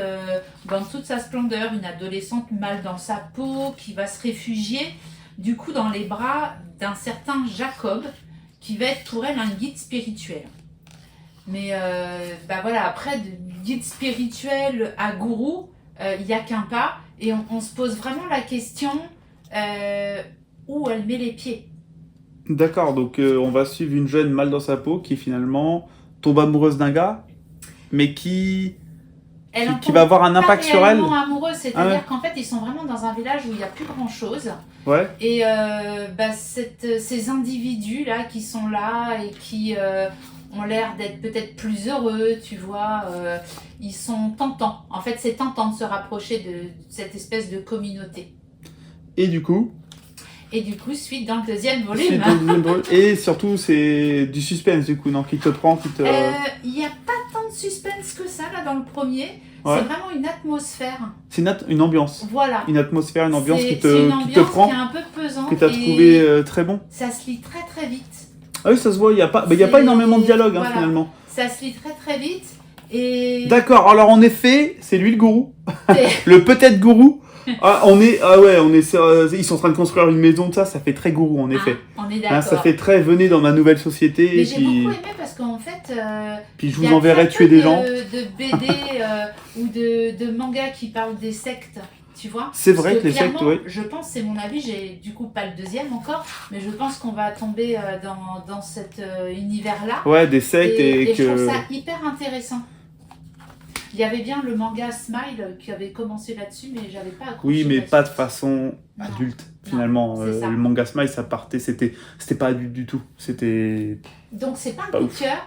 dans toute sa splendeur, une adolescente mal dans sa peau, qui va se réfugier du coup dans les bras d'un certain Jacob, qui va être pour elle un guide spirituel. Mais voilà, après, du guide spirituel à gourou, il n'y a qu'un pas, et on se pose vraiment la question où elle met les pieds.
D'accord, donc on va suivre une jeune mal dans sa peau qui finalement tombe amoureuse d'un gars, mais qui va avoir un impact sur elle.
Amoureuse, c'est-à-dire qu'en fait ils sont vraiment dans un village où il n'y a plus grand-chose.
Ouais.
Et ces individus là qui sont là et qui ont l'air d'être peut-être plus heureux, tu vois, ils sont tentants. En fait, c'est tentant de se rapprocher de cette espèce de communauté.
Et du coup,
suite dans le deuxième volume.
Et surtout, c'est du suspense, du coup, non, qui te prend,
Il n'y a pas tant de suspense que ça, là, dans le premier.
Ouais.
C'est vraiment une atmosphère.
C'est une ambiance.
Voilà.
Une atmosphère, une ambiance qui te prend.
Qui est un peu pesante.
Que tu as trouvé très bon.
Ça se lit très très vite.
Ah oui, ça se voit, il n'y a pas énormément de dialogue, voilà. Finalement.
Ça se lit très très vite. Et...
D'accord, alors en effet, c'est lui le gourou. Le peut-être gourou. Ils sont en train de construire une maison, ça fait très gourou en effet.
On est d'accord.
Ça fait très venez dans ma nouvelle société.
Mais j'ai beaucoup aimé parce qu'en fait,
puis je vous enverrai tuer des gens.
De BD ou de mangas qui parlent des sectes, tu vois.
C'est vrai que les sectes, oui.
Je pense, c'est mon avis, j'ai du coup pas le deuxième encore, mais je pense qu'on va tomber dans cet univers-là.
Ouais, des sectes
et je trouve ça hyper intéressant. Il y avait bien le manga Smile qui avait commencé là-dessus, mais j'avais pas accroché.
Oui, mais pas de façon adulte, finalement. Le manga Smile, ça partait, c'était pas adulte du tout.
Donc c'est pas un coup de cœur.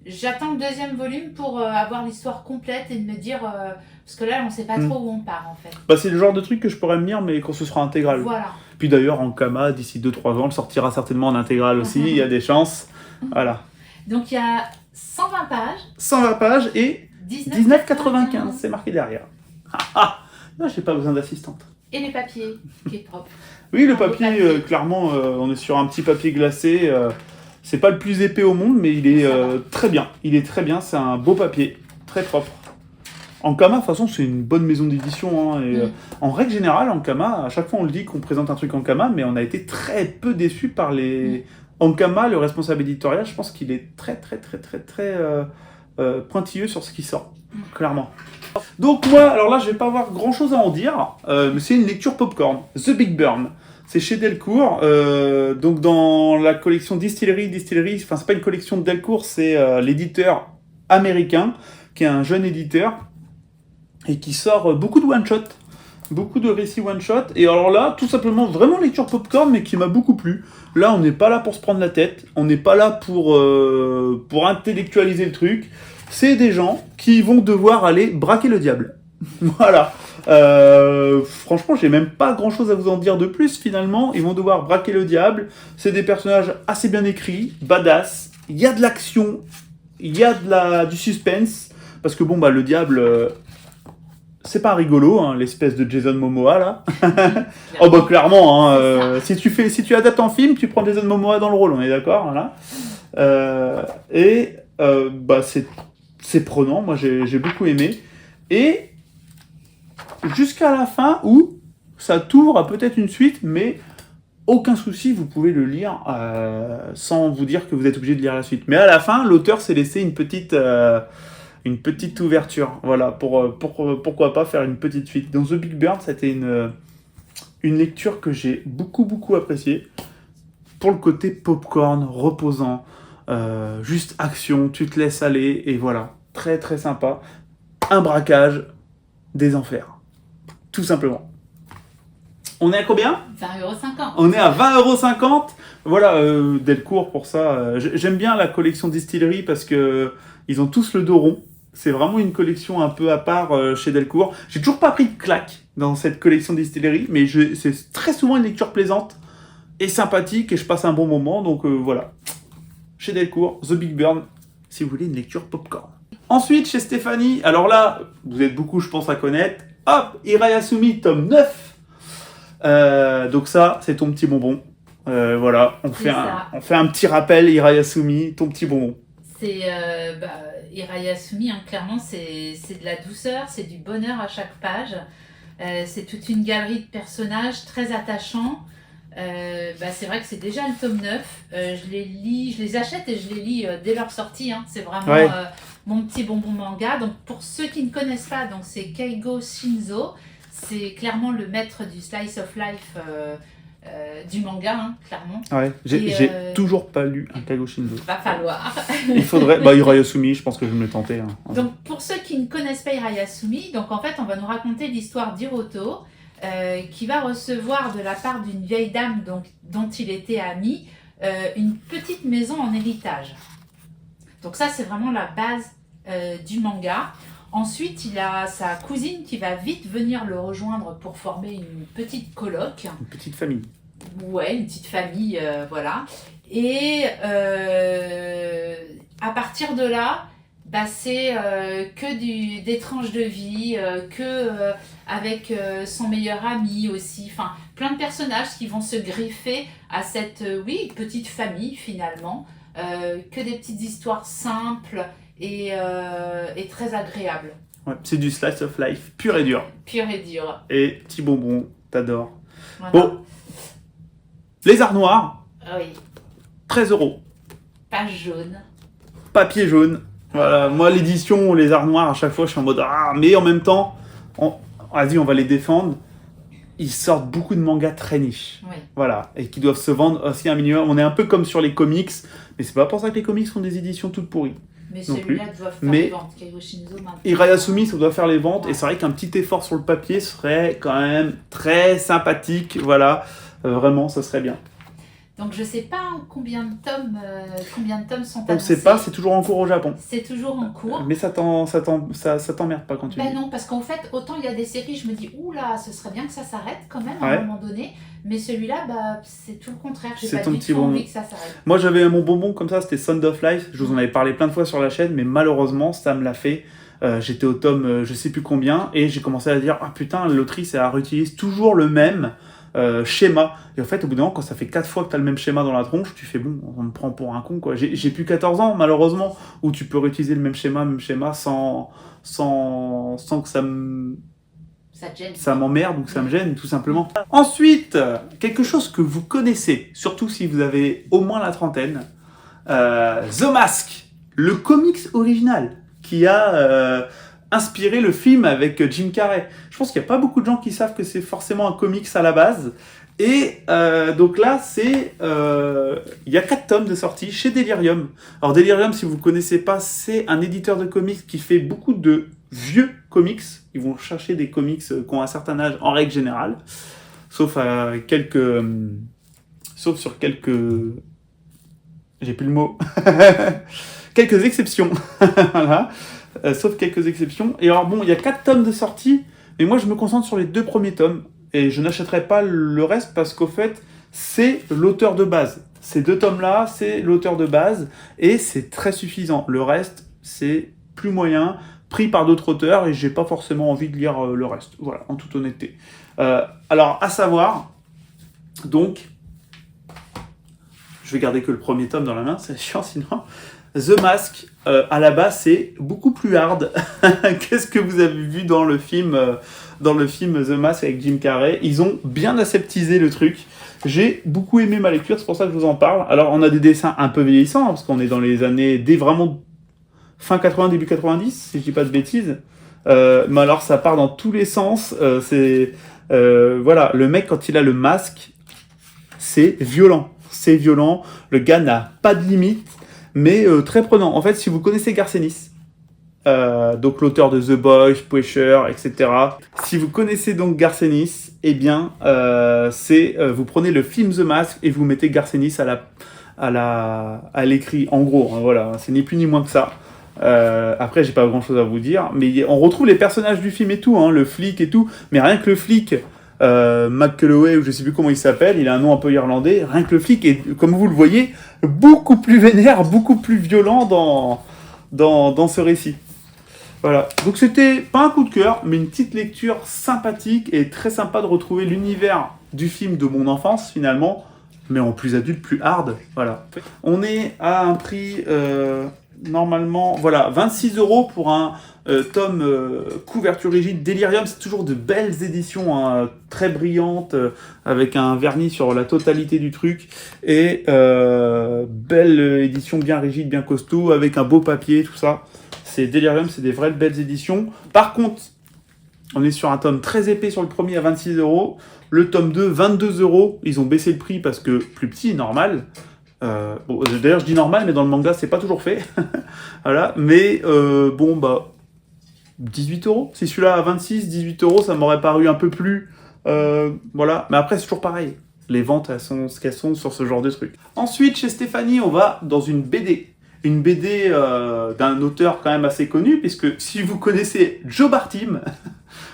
J'attends le deuxième volume pour avoir l'histoire complète et de me dire... parce que là, on sait pas trop où on part, en fait.
C'est le genre de truc que je pourrais me lire, mais quand ce sera intégral.
Voilà.
Puis d'ailleurs, Ankama, d'ici 2-3 ans, le sortira certainement en intégral aussi. Il y a des chances. Voilà.
Donc il y a 120 pages.
120 pages et... 19,95, c'est marqué derrière. Là, j'ai pas besoin d'assistante.
Et les papiers, qui est propre.
Oui, le papier, clairement, on est sur un petit papier glacé. C'est pas le plus épais au monde, mais il est très bien. Il est très bien, c'est un beau papier, très propre. Ankama, de toute façon, c'est une bonne maison d'édition. En règle générale, Ankama, à chaque fois on le dit qu'on présente un truc Ankama, mais on a été très peu déçus par les... Ankama, le responsable éditorial, je pense qu'il est très pointilleux sur ce qui sort, clairement. Donc moi, alors là, je vais pas avoir grand chose à en dire, mais c'est une lecture popcorn, The Big Burn. C'est chez Delcourt, donc dans la collection Distillery, enfin c'est pas une collection de Delcourt, c'est l'éditeur américain, qui est un jeune éditeur, et qui sort beaucoup de one-shot, beaucoup de récits one-shot, et alors là, tout simplement, vraiment lecture popcorn, mais qui m'a beaucoup plu. Là, on n'est pas là pour se prendre la tête, on n'est pas là pour intellectualiser le truc. C'est des gens qui vont devoir aller braquer le diable. Voilà. Franchement, j'ai même pas grand-chose à vous en dire de plus, finalement. Ils vont devoir braquer le diable. C'est des personnages assez bien écrits, badass. Il y a de l'action, il y a du suspense. Parce que le diable... c'est pas rigolo, hein, l'espèce de Jason Momoa, là. Clairement, hein, si tu adaptes en film, tu prends Jason Momoa dans le rôle, on est d'accord, voilà. C'est c'est prenant, moi j'ai beaucoup aimé. Et jusqu'à la fin où ça t'ouvre à peut-être une suite, mais aucun souci, vous pouvez le lire sans vous dire que vous êtes obligé de lire la suite. Mais à la fin, l'auteur s'est laissé une petite ouverture, voilà, pourquoi pas faire une petite suite. Dans The Big Bird, c'était une lecture que j'ai beaucoup appréciée, pour le côté popcorn, reposant, juste action, tu te laisses aller, et voilà, très très sympa. Un braquage, des enfers, tout simplement. On est à combien ?
20,50 €.
On est à 20,50 €. Voilà, Delcourt pour ça. J'aime bien la collection distillerie parce que ils ont tous le dos rond. C'est vraiment une collection un peu à part chez Delcourt. J'ai toujours pas pris de claque dans cette collection distillerie, mais c'est très souvent une lecture plaisante et sympathique et je passe un bon moment. Donc voilà. Chez Delcourt, The Big Bird, si vous voulez une lecture popcorn. Ensuite, chez Stéphanie, alors là, vous êtes beaucoup, je pense, à connaître. Hop, Hirayasumi, tome 9. Donc ça, c'est ton petit bonbon. Voilà, on fait un petit rappel, Hirayasumi, ton petit bonbon.
C'est Hirayasumi, hein, clairement, c'est de la douceur, c'est du bonheur à chaque page. C'est toute une galerie de personnages très attachants. C'est vrai que c'est déjà le tome 9. Je les achète et je les lis dès leur sortie. Hein. C'est vraiment mon petit bonbon manga. Donc pour ceux qui ne connaissent pas, donc c'est Keigo Shinzo. C'est clairement le maître du slice of life du manga, hein, clairement.
Ouais, j'ai toujours pas lu un Keigo Shinzo.
Va falloir.
Il faudrait. Hirayasumi, je pense que je vais me le tenter. Hein.
Donc pour ceux qui ne connaissent pas Hirayasumi, donc en fait on va nous raconter l'histoire d'Hiroto, qui va recevoir de la part d'une vieille dame dont il était ami, une petite maison en héritage. Donc ça c'est vraiment la base du manga. Ensuite, il a sa cousine qui va vite venir le rejoindre pour former une petite coloc.
Une petite famille.
Ouais, une petite famille, voilà. Et à partir de là, c'est que des tranches de vie, avec son meilleur ami aussi. Enfin, plein de personnages qui vont se greffer à cette petite famille finalement. Que des petites histoires simples et très agréables.
Ouais, c'est du slice of life pur et dur.
Pur et dur.
Et petit bonbon, t'adores.
Voilà.
Bon, les armoires,
oui.
13 €.
Page jaune.
Papier jaune. Voilà, moi l'édition, les armoires, à chaque fois je suis en mode mais en même temps, vas-y, on va les défendre. Ils sortent beaucoup de mangas très niches.
Oui.
Voilà, et qui doivent se vendre aussi un minimum. On est un peu comme sur les comics, mais c'est pas pour ça que les comics font des éditions toutes pourries.
Mais celui-là doit faire les ventes. Keigo Shinzo maintenant.
Hirayasumi, ça doit faire les ventes, et c'est vrai qu'un petit effort sur le papier serait quand même très sympathique. Voilà, vraiment, ça serait bien.
Donc je sais pas combien de tomes sont annoncés.
On ne sait pas, c'est toujours en cours au Japon.
C'est toujours en cours.
Mais ça t'emmerde pas quand tu dis.
Non, parce qu'en fait, autant il y a des séries, je me dis, oula, ce serait bien que ça s'arrête quand même à un moment donné. Mais celui-là, c'est tout le contraire. J'ai pas du tout envie que ça s'arrête.
Moi, j'avais mon bonbon comme ça, c'était Sound of Life. Je vous en avais parlé plein de fois sur la chaîne, mais malheureusement, ça me l'a fait. J'étais au tome je sais plus combien, et j'ai commencé à dire, putain, l'autrice, elle réutilise toujours le même schéma. Et en fait, au bout d'un moment, quand ça fait 4 fois que tu as le même schéma dans la tronche, tu fais bon, on me prend pour un con, quoi. J'ai plus 14 ans, malheureusement, où tu peux réutiliser le même schéma sans que ça m'emmerde ou que ça me gêne, tout simplement. Ensuite, quelque chose que vous connaissez, surtout si vous avez au moins la trentaine, The Mask, le comics original qui a inspiré le film avec Jim Carrey. Je pense qu'il n'y a pas beaucoup de gens qui savent que c'est forcément un comics à la base. Et donc là, il y a 4 tomes de sortie chez Delirium. Alors Delirium, si vous ne connaissez pas, c'est un éditeur de comics qui fait beaucoup de vieux comics. Ils vont chercher des comics qui ont un certain âge en règle générale. Sauf sur quelques... J'ai plus le mot. Quelques exceptions. Voilà. Sauf quelques exceptions. Et alors bon, il y a 4 tomes de sortie, mais moi je me concentre sur les 2 premiers tomes, et je n'achèterai pas le reste parce qu'au fait, c'est l'auteur de base. Ces 2 tomes-là, c'est l'auteur de base, et c'est très suffisant. Le reste, c'est plus moyen, pris par d'autres auteurs, et j'ai pas forcément envie de lire le reste. Voilà, en toute honnêteté. Alors, à savoir, donc, je vais garder que le premier tome dans la main, c'est chiant sinon. The Mask, à la base, c'est beaucoup plus hard. Qu'est-ce que vous avez vu dans le film The Mask avec Jim Carrey? Ils ont bien aseptisé le truc. J'ai beaucoup aimé ma lecture, c'est pour ça que je vous en parle. Alors, on a des dessins un peu vieillissants, parce qu'on est dans les années, dès vraiment fin 80, début 90, si je dis pas de bêtises. Mais alors, ça part dans tous les sens. Voilà, le mec, quand il a le masque, c'est violent. C'est violent. Le gars n'a pas de limite. Mais très prenant. En fait, si vous connaissez Garcenis, donc l'auteur de The Boys, Pusher, etc. Si vous connaissez donc Garcenis, eh bien, vous prenez le film The Mask et vous mettez Garcenis à l'écrit. En gros, hein, voilà, c'est ni plus ni moins que ça. Après, j'ai pas grand-chose à vous dire, mais on retrouve les personnages du film et tout, hein, le flic et tout. Mais rien que le flic. McCulloway, ou je sais plus comment il s'appelle, il a un nom un peu irlandais, rien que le flic est, comme vous le voyez, beaucoup plus vénère, beaucoup plus violent dans ce récit. Voilà, donc c'était pas un coup de cœur, mais une petite lecture sympathique et très sympa de retrouver l'univers du film de mon enfance finalement, mais en plus adulte, plus hard, voilà. On est à un prix, normalement, voilà, 26 € pour un tome couverture rigide Delirium. C'est toujours de belles éditions, hein, très brillantes, avec un vernis sur la totalité du truc, et belle édition bien rigide, bien costaud, avec un beau papier, tout ça. C'est Delirium, c'est des vraies belles éditions. Par contre, on est sur un tome très épais sur le premier à 26 €. Le tome 2, 22 €. Ils ont baissé le prix parce que plus petit, normal. Bon, d'ailleurs, je dis normal, mais dans le manga, c'est pas toujours fait. Voilà. Mais bon, bah, 18 €. Si celui-là à 26, 18 €, ça m'aurait paru un peu plus. Voilà. Mais après, c'est toujours pareil. Les ventes, elles sont ce qu'elles sont sur ce genre de truc. Ensuite, chez Stéphanie, on va dans une BD. Une BD d'un auteur quand même assez connu, puisque si vous connaissez Joe Bartim,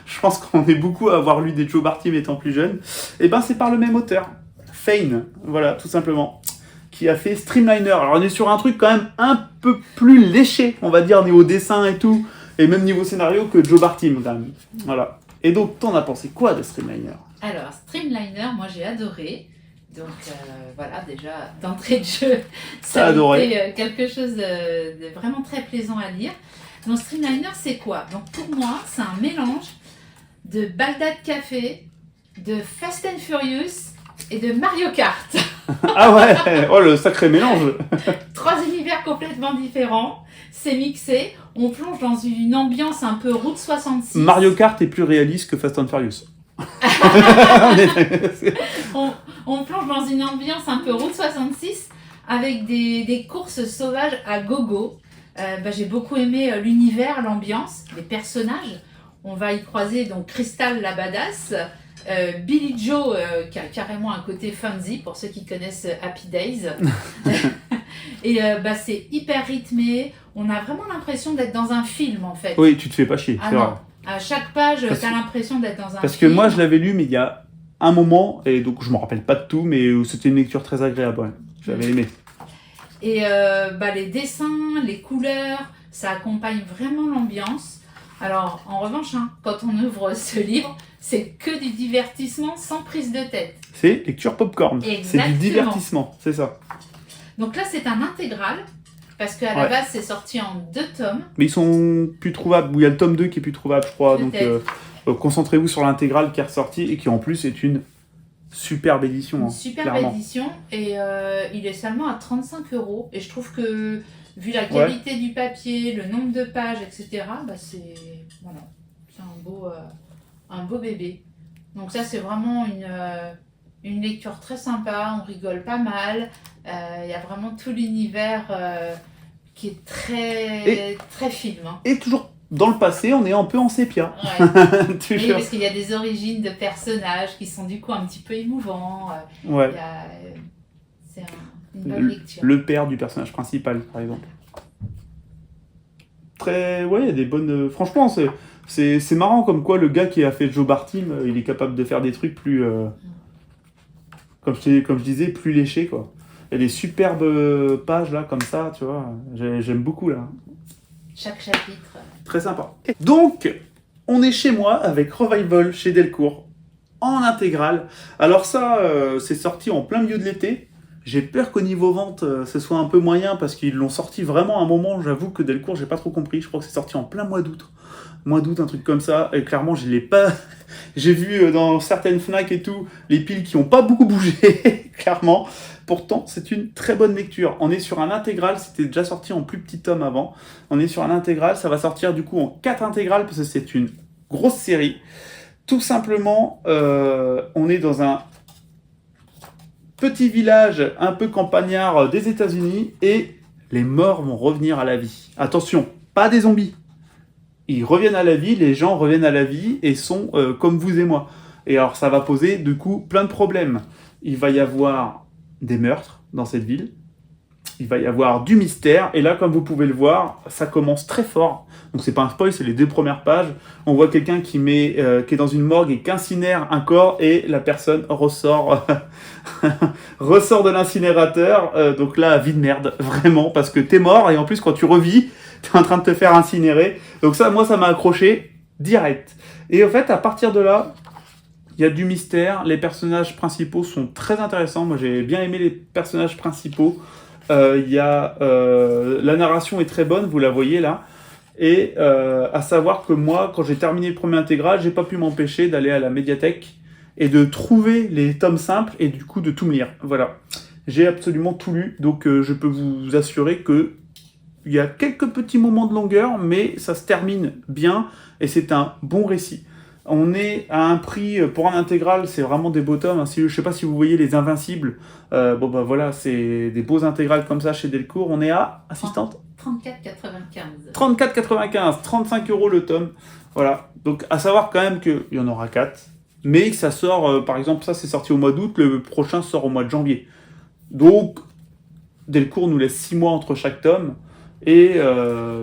je pense qu'on est beaucoup à avoir lu des Joe Bartim étant plus jeune, et ben c'est par le même auteur, Fane, voilà, tout simplement, qui a fait Streamliner. Alors on est sur un truc quand même un peu plus léché, on va dire, niveau dessin et tout, et même niveau scénario que Joe Bartim quand même. Voilà. Et donc, t'en as pensé quoi de Streamliner?
Alors, Streamliner, moi j'ai adoré. Donc voilà, déjà d'entrée de jeu, ça a été quelque chose de vraiment très plaisant à lire. Donc Streamliner, c'est quoi? Donc pour moi, c'est un mélange de Bagdad Café, de Fast and Furious et de Mario Kart.
Ah ouais, oh le sacré mélange.
3 univers complètement différents, c'est mixé, on plonge dans une ambiance un peu Route 66.
Mario Kart est plus réaliste que Fast and Furious.
on plonge dans une ambiance un peu Route 66 avec des courses sauvages à gogo. J'ai beaucoup aimé l'univers, l'ambiance, les personnages. On va y croiser donc Crystal la badass, Billy Joe qui a carrément un côté funzy pour ceux qui connaissent Happy Days. Et c'est hyper rythmé. On a vraiment l'impression d'être dans un film en fait.
Oui, tu te fais pas chier, c'est vrai.
À chaque page, tu as l'impression d'être dans un film.
Parce que moi, je l'avais lu, mais il y a un moment, et donc je me rappelle pas de tout, mais c'était une lecture très agréable, ouais. J'avais aimé.
Et les dessins, les couleurs, ça accompagne vraiment l'ambiance. Alors, en revanche, quand on ouvre ce livre, c'est que du divertissement sans prise de tête.
C'est lecture popcorn. C'est du divertissement, c'est ça.
Donc là, c'est un intégral. Parce qu'à la base, c'est sorti en 2 tomes.
Mais ils sont plus trouvables. Il y a le tome 2 qui est plus trouvable, je crois. Donc, concentrez-vous sur l'intégrale qui est ressortie et qui, en plus, est une superbe édition.
Une superbe édition. Et il est seulement à 35 €. Et je trouve que, vu la qualité du papier, le nombre de pages, etc., c'est un beau bébé. Donc ça, c'est vraiment une lecture très sympa. On rigole pas mal. Il y a vraiment tout l'univers qui est très film.
Et toujours dans le passé, on est un peu en sépia.
Ouais. Oui, parce qu'il y a des origines de personnages qui sont du coup un petit peu émouvants. C'est une bonne lecture.
Le père du personnage principal, par exemple. Il y a des bonnes... Franchement, c'est marrant comme quoi le gars qui a fait Joe Bartim, il est capable de faire des trucs plus... Comme je disais, plus léchés, quoi. Il y a des superbes pages là, comme ça, tu vois. J'aime beaucoup là.
Chaque chapitre.
Très sympa. Donc, on est chez moi avec Revival chez Delcourt, en intégrale. Alors ça, c'est sorti en plein milieu de l'été. J'ai peur qu'au niveau vente, ce soit un peu moyen parce qu'ils l'ont sorti vraiment à un moment. J'avoue que Delcourt, j'ai pas trop compris. Je crois que c'est sorti en plein mois d'août. Mois d'août, un truc comme ça. Et clairement, je l'ai pas. J'ai vu dans certaines Fnac et tout, les piles qui ont pas beaucoup bougé, clairement. Pourtant, c'est une très bonne lecture. On est sur un intégral, c'était déjà sorti en plus petit tome avant. On est sur un intégral, ça va sortir du coup en 4 intégrales parce que c'est une grosse série. Tout simplement, on est dans un petit village un peu campagnard des États-Unis et les morts vont revenir à la vie. Attention, pas des zombies. Ils reviennent à la vie, les gens reviennent à la vie et sont comme vous et moi. Et alors ça va poser du coup plein de problèmes. Il va y avoir des meurtres dans cette ville. Il va y avoir du mystère. Et là, comme vous pouvez le voir, ça commence très fort. Donc c'est pas un spoil, c'est les 2 premières pages. On voit quelqu'un qui est dans une morgue et qui incinère un corps et la personne ressort ressort de l'incinérateur. Donc là, vie de merde, vraiment, parce que t'es mort et en plus quand tu revis, t'es en train de te faire incinérer. Donc ça, moi, ça m'a accroché direct. Et en fait, à partir de là, il y a du mystère. Les personnages principaux sont très intéressants. Moi, j'ai bien aimé les personnages principaux. La narration est très bonne, vous la voyez là. Et à savoir que moi, quand j'ai terminé le premier intégral, j'ai pas pu m'empêcher d'aller à la médiathèque et de trouver les tomes simples et du coup de tout me lire. Voilà. J'ai absolument tout lu, donc je peux vous assurer que il y a quelques petits moments de longueur, mais ça se termine bien et c'est un bon récit. On est à un prix, pour un intégral, c'est vraiment des beaux tomes. Je ne sais pas si vous voyez les Invincibles. Voilà, c'est des beaux intégrales comme ça chez Delcourt. On est à, assistante
34,95.
34,95, 35 € le tome. Voilà, donc à savoir quand même qu'il y en aura 4. Mais que ça sort, par exemple, ça c'est sorti au mois d'août, le prochain sort au mois de janvier. Donc, Delcourt nous laisse 6 mois entre chaque tome. Et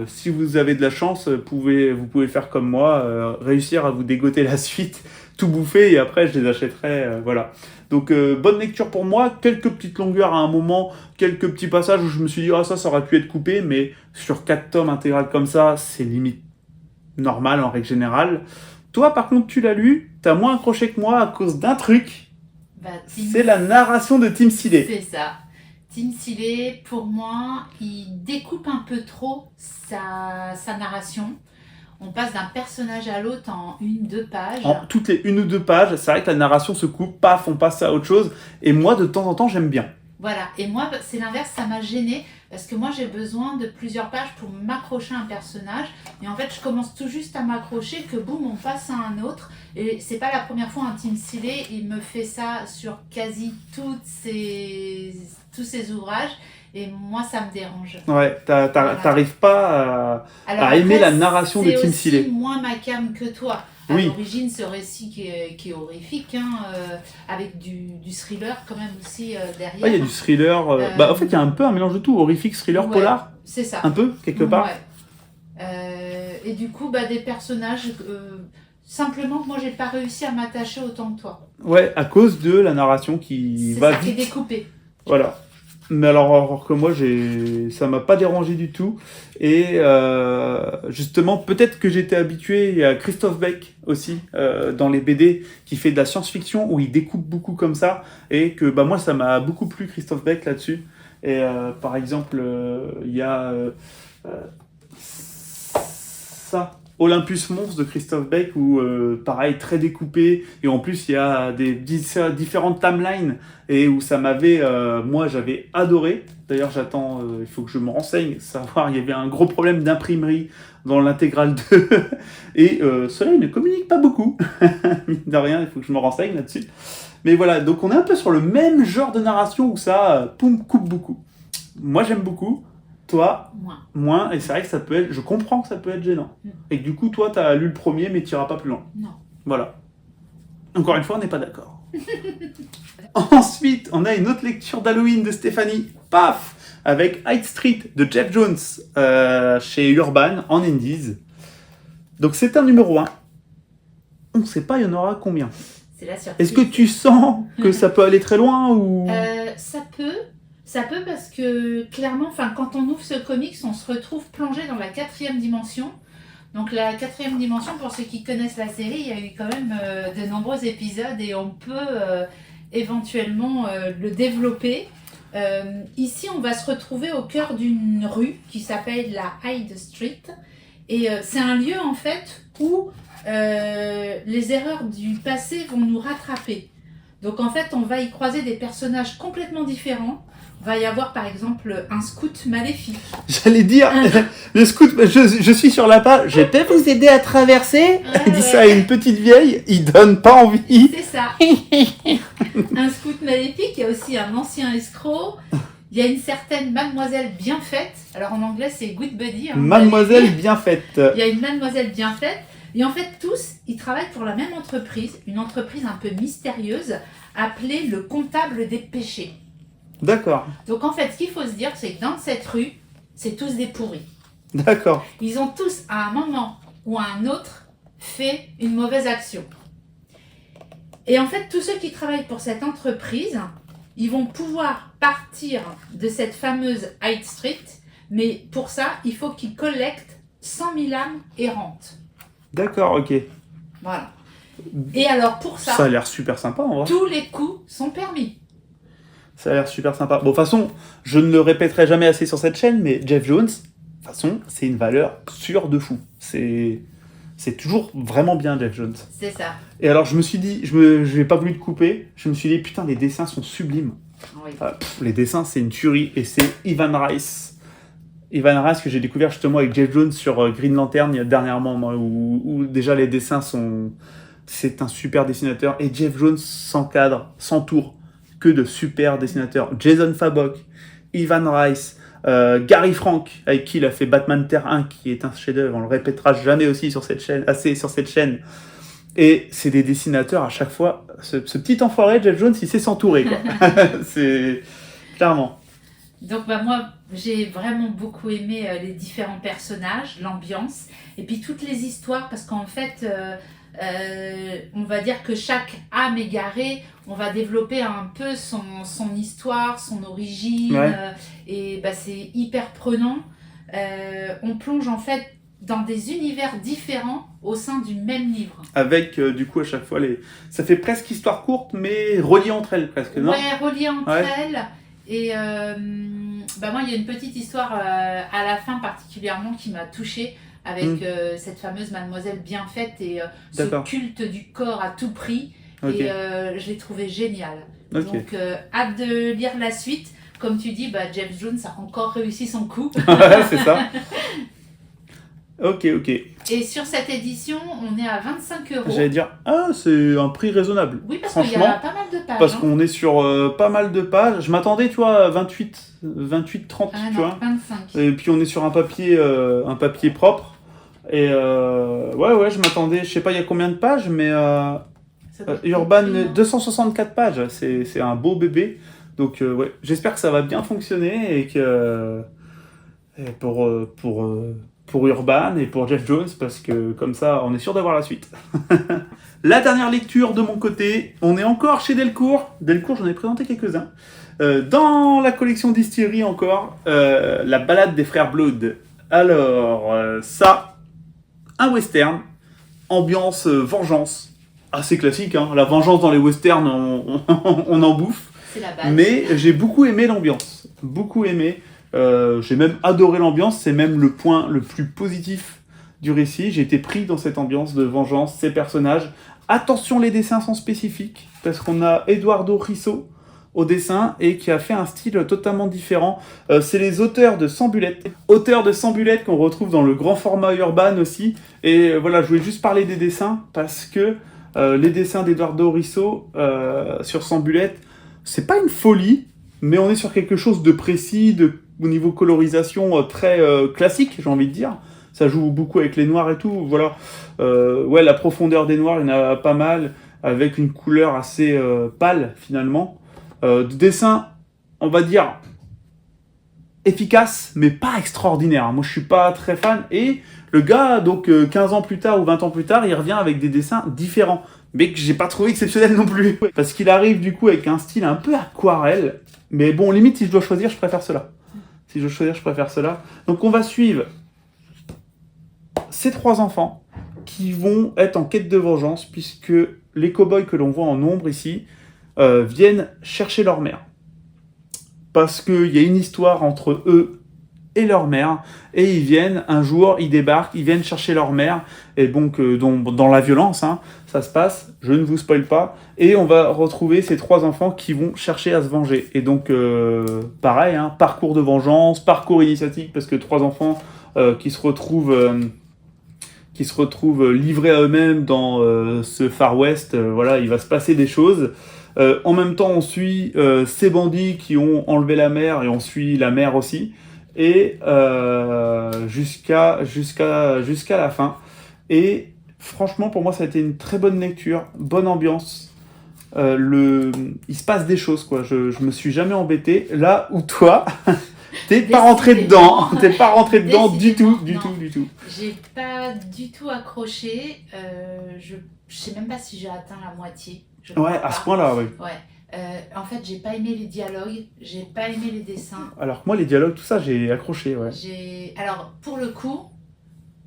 si vous avez de la chance, vous pouvez faire comme moi, réussir à vous dégoter la suite, tout bouffer, et après je les achèterai, voilà. Donc bonne lecture pour moi, quelques petites longueurs à un moment, quelques petits passages où je me suis dit, ah ça aurait pu être coupé, mais sur 4 tomes intégrales comme ça, c'est limite normal en règle générale. Toi par contre tu l'as lu, t'as moins accroché que moi à cause d'un truc, c'est la narration de Tim Seeley.
C'est ça. Tim Seeley, pour moi, il découpe un peu trop sa narration. On passe d'un personnage à l'autre en 1-2 pages.
En toutes les 1 ou 2 pages, c'est vrai que la narration se coupe, paf, on passe à autre chose. Et moi, de temps en temps, j'aime bien.
Voilà, et moi, c'est l'inverse, ça m'a gênée. Parce que moi, j'ai besoin de plusieurs pages pour m'accrocher à un personnage. Et en fait, je commence tout juste à m'accrocher que boum, on passe à un autre. Et c'est pas la première fois un Tim Seeley, il me fait ça sur quasi tous ses ouvrages. Et moi, ça me dérange.
Ouais, t'arrives pas à aimer la narration de Tim Seeley.
C'est aussi moins ma came que toi. À l'origine, ce récit qui est horrifique, avec du thriller quand même aussi derrière.
Il y a du thriller. En fait, il y a un peu un mélange de tout. Horrifique, thriller, polar.
C'est ça.
Un peu, quelque part.
Et du coup, des personnages... simplement, moi, j'ai pas réussi à m'attacher autant que toi.
Ouais, à cause de la narration qui va vite.
C'est ça qui est découpé.
Voilà. Mais alors que moi, ça m'a pas dérangé du tout. Et justement, peut-être que j'étais habitué à Christophe Beck aussi, dans les BD, qui fait de la science-fiction, où il découpe beaucoup comme ça. Et que moi, ça m'a beaucoup plu, Christophe Beck, là-dessus. Et par exemple, il y a ça, Olympus Mons de Christophe Beck, où pareil, très découpé, et en plus il y a des différentes timelines, et où ça m'avait, moi j'avais adoré. D'ailleurs j'attends, il faut que je me renseigne, savoir, il y avait un gros problème d'imprimerie dans l'intégrale 2, et cela il ne communique pas beaucoup, mine de rien, il faut que je me renseigne là-dessus. Mais voilà, donc on est un peu sur le même genre de narration où ça coupe beaucoup. Moi j'aime beaucoup. Toi, moins, et c'est vrai que ça peut être, je comprends que ça peut être gênant. Et que du coup, toi, t'as lu le premier, mais t'iras pas plus loin.
Non.
Voilà. Encore une fois, on n'est pas d'accord. Ensuite, on a une autre lecture d'Halloween de Stéphanie, paf, avec Hyde Street de Jeff Jones, chez Urban, en Indies. Donc c'est un numéro 1. On ne sait pas, il y en aura combien.
C'est la surprise.
Est-ce que tu sens que ça peut aller très loin ou...
Ça peut parce que clairement, quand on ouvre ce comics, on se retrouve plongé dans la 4e dimension. Donc la 4e dimension, pour ceux qui connaissent la série, il y a eu quand même de nombreux épisodes et on peut éventuellement le développer. Ici, on va se retrouver au cœur d'une rue qui s'appelle la Hyde Street. Et c'est un lieu, en fait, où les erreurs du passé vont nous rattraper. Donc, en fait, on va y croiser des personnages complètement différents. Il va y avoir, par exemple, un scout maléfique.
J'allais dire, le scout, je suis sur la page, je peux vous aider à traverser. Il dit ça à une petite vieille, il donne pas envie.
C'est ça. Un scout maléfique, il y a aussi un ancien escroc. Il y a une certaine mademoiselle bien faite. Alors en anglais, c'est good buddy. Hein,
mademoiselle bien faite.
Il y a une mademoiselle bien faite. Et en fait, tous, ils travaillent pour la même entreprise. Une entreprise un peu mystérieuse, appelée le comptable des péchés.
D'accord.
Donc en fait, ce qu'il faut se dire, c'est que dans cette rue, c'est tous des pourris.
D'accord.
Ils ont tous, à un moment ou à un autre, fait une mauvaise action. Et en fait, tous ceux qui travaillent pour cette entreprise, ils vont pouvoir partir de cette fameuse Hyde Street, mais pour ça, il faut qu'ils collectent 100 000 âmes errantes.
D'accord, ok.
Voilà. Et alors pour ça,
ça a l'air super sympa en vrai.
Tous les coups sont permis.
Ça a l'air super sympa. Bon, de toute façon, je ne le répéterai jamais assez sur cette chaîne, mais Geoff Jones, de toute façon, c'est une valeur sûre de fou. C'est toujours vraiment bien, Geoff Jones.
C'est ça.
Et alors, je me suis dit, je n'ai pas voulu te couper, je me suis dit, putain, les dessins sont sublimes.
Oui.
Les dessins, c'est une tuerie, et c'est Ivan Reis. Ivan Reis, que j'ai découvert justement avec Geoff Jones sur Green Lantern dernièrement, où déjà les dessins sont... C'est un super dessinateur, et Geoff Jones s'encadre, s'entoure que de super dessinateurs. Jason Fabok, Ivan Reis, Gary Frank, avec qui il a fait Batman Terre 1, qui est un chef-d'œuvre, on le répétera jamais aussi sur cette chaîne, assez sur cette chaîne. Et c'est des dessinateurs à chaque fois. Ce petit enfoiré, Geoff Jones, il sait s'entourer, quoi. C'est clairement.
Donc moi, j'ai vraiment beaucoup aimé les différents personnages, l'ambiance, et puis toutes les histoires, parce qu'en fait, on va dire que chaque âme égarée, on va développer un peu son histoire, son origine, et c'est hyper prenant. On plonge en fait dans des univers différents au sein du même livre.
Avec du coup à chaque fois ça fait presque histoire courte, mais reliées entre elles presque, non ?
Ouais, reliées entre elles. Et moi, il y a une petite histoire à la fin particulièrement qui m'a touchée avec cette fameuse mademoiselle bien faite et ce culte du corps à tout prix. Et je l'ai trouvé génial. Donc, hâte de lire la suite. Comme tu dis, Geoff Jones a encore réussi son coup.
Ouais, c'est ça. Ok.
Et sur cette édition, on est à 25 €.
J'allais dire, c'est un prix raisonnable.
Oui, parce qu'il y a pas mal de pages.
Parce qu'on est sur pas mal de pages. Je m'attendais, tu vois, à 28, 30, tu vois.
25.
Et puis on est sur un papier propre. Et je m'attendais, je sais pas il y a combien de pages, mais Urban, 264 pages. C'est un beau bébé. Donc j'espère que ça va bien fonctionner et que pour Urban et pour Geoff Jones, parce que comme ça, on est sûr d'avoir la suite. La dernière lecture de mon côté, on est encore chez Delcourt. Delcourt, j'en ai présenté quelques-uns. Dans la collection Distillery encore, La balade des frères Blood. Alors, un western, ambiance vengeance. Assez classique, hein. La vengeance dans les westerns, on en bouffe.
C'est la base.
Mais j'ai beaucoup aimé l'ambiance. Beaucoup aimé. J'ai même adoré l'ambiance, c'est même le point le plus positif du récit. J'ai été pris dans cette ambiance de vengeance, ces personnages. Attention, les dessins sont spécifiques, parce qu'on a Eduardo Risso au dessin, et qui a fait un style totalement différent. C'est les auteurs de Sans Bullettes. Auteurs de Sans Bullettes qu'on retrouve dans le grand format Urban aussi. Et voilà, je voulais juste parler des dessins, parce que les dessins d'Eduardo Risso sur Sans Bullettes, c'est pas une folie, mais on est sur quelque chose de précis, au niveau colorisation très classique, j'ai envie de dire. Ça joue beaucoup avec les noirs et tout. Voilà. La profondeur des noirs, il y en a pas mal, avec une couleur assez pâle, finalement. De dessin, on va dire, efficace, mais pas extraordinaire. Moi, je suis pas très fan. Et le gars, donc 15 ans plus tard ou 20 ans plus tard, il revient avec des dessins différents, mais que j'ai pas trouvé exceptionnel non plus. Parce qu'il arrive du coup avec un style un peu aquarelle. Mais bon, limite, si je dois choisir, je préfère cela. Donc on va suivre ces 3 enfants qui vont être en quête de vengeance, puisque les cow-boys que l'on voit en ombre ici viennent chercher leur mère. parce qu'il y a une histoire entre eux et leur mère, et ils viennent, un jour, ils débarquent, ils viennent chercher leur mère, et donc dans la violence, hein, ça se passe, je ne vous spoil pas, et on va retrouver ces 3 enfants qui vont chercher à se venger. Et donc, pareil, hein, parcours de vengeance, parcours initiatique, parce que 3 enfants qui se retrouvent livrés à eux-mêmes dans ce Far West, voilà, il va se passer des choses. En même temps, on suit ces bandits qui ont enlevé la mère, et on suit la mère aussi, et jusqu'à la fin. Et franchement, pour moi, ça a été une très bonne lecture, bonne ambiance. Il se passe des choses, quoi. Je me suis jamais embêté. Là où toi, t'es pas rentré dedans. T'es pas rentré dedans du tout.
J'ai pas du tout accroché. Je sais même pas si j'ai atteint la moitié.
Ouais, à ce point-là, oui.
Ouais. En fait, j'ai pas aimé les dialogues, j'ai pas aimé les dessins.
Alors que moi, les dialogues, tout ça, j'ai accroché, ouais.
Alors, pour le coup,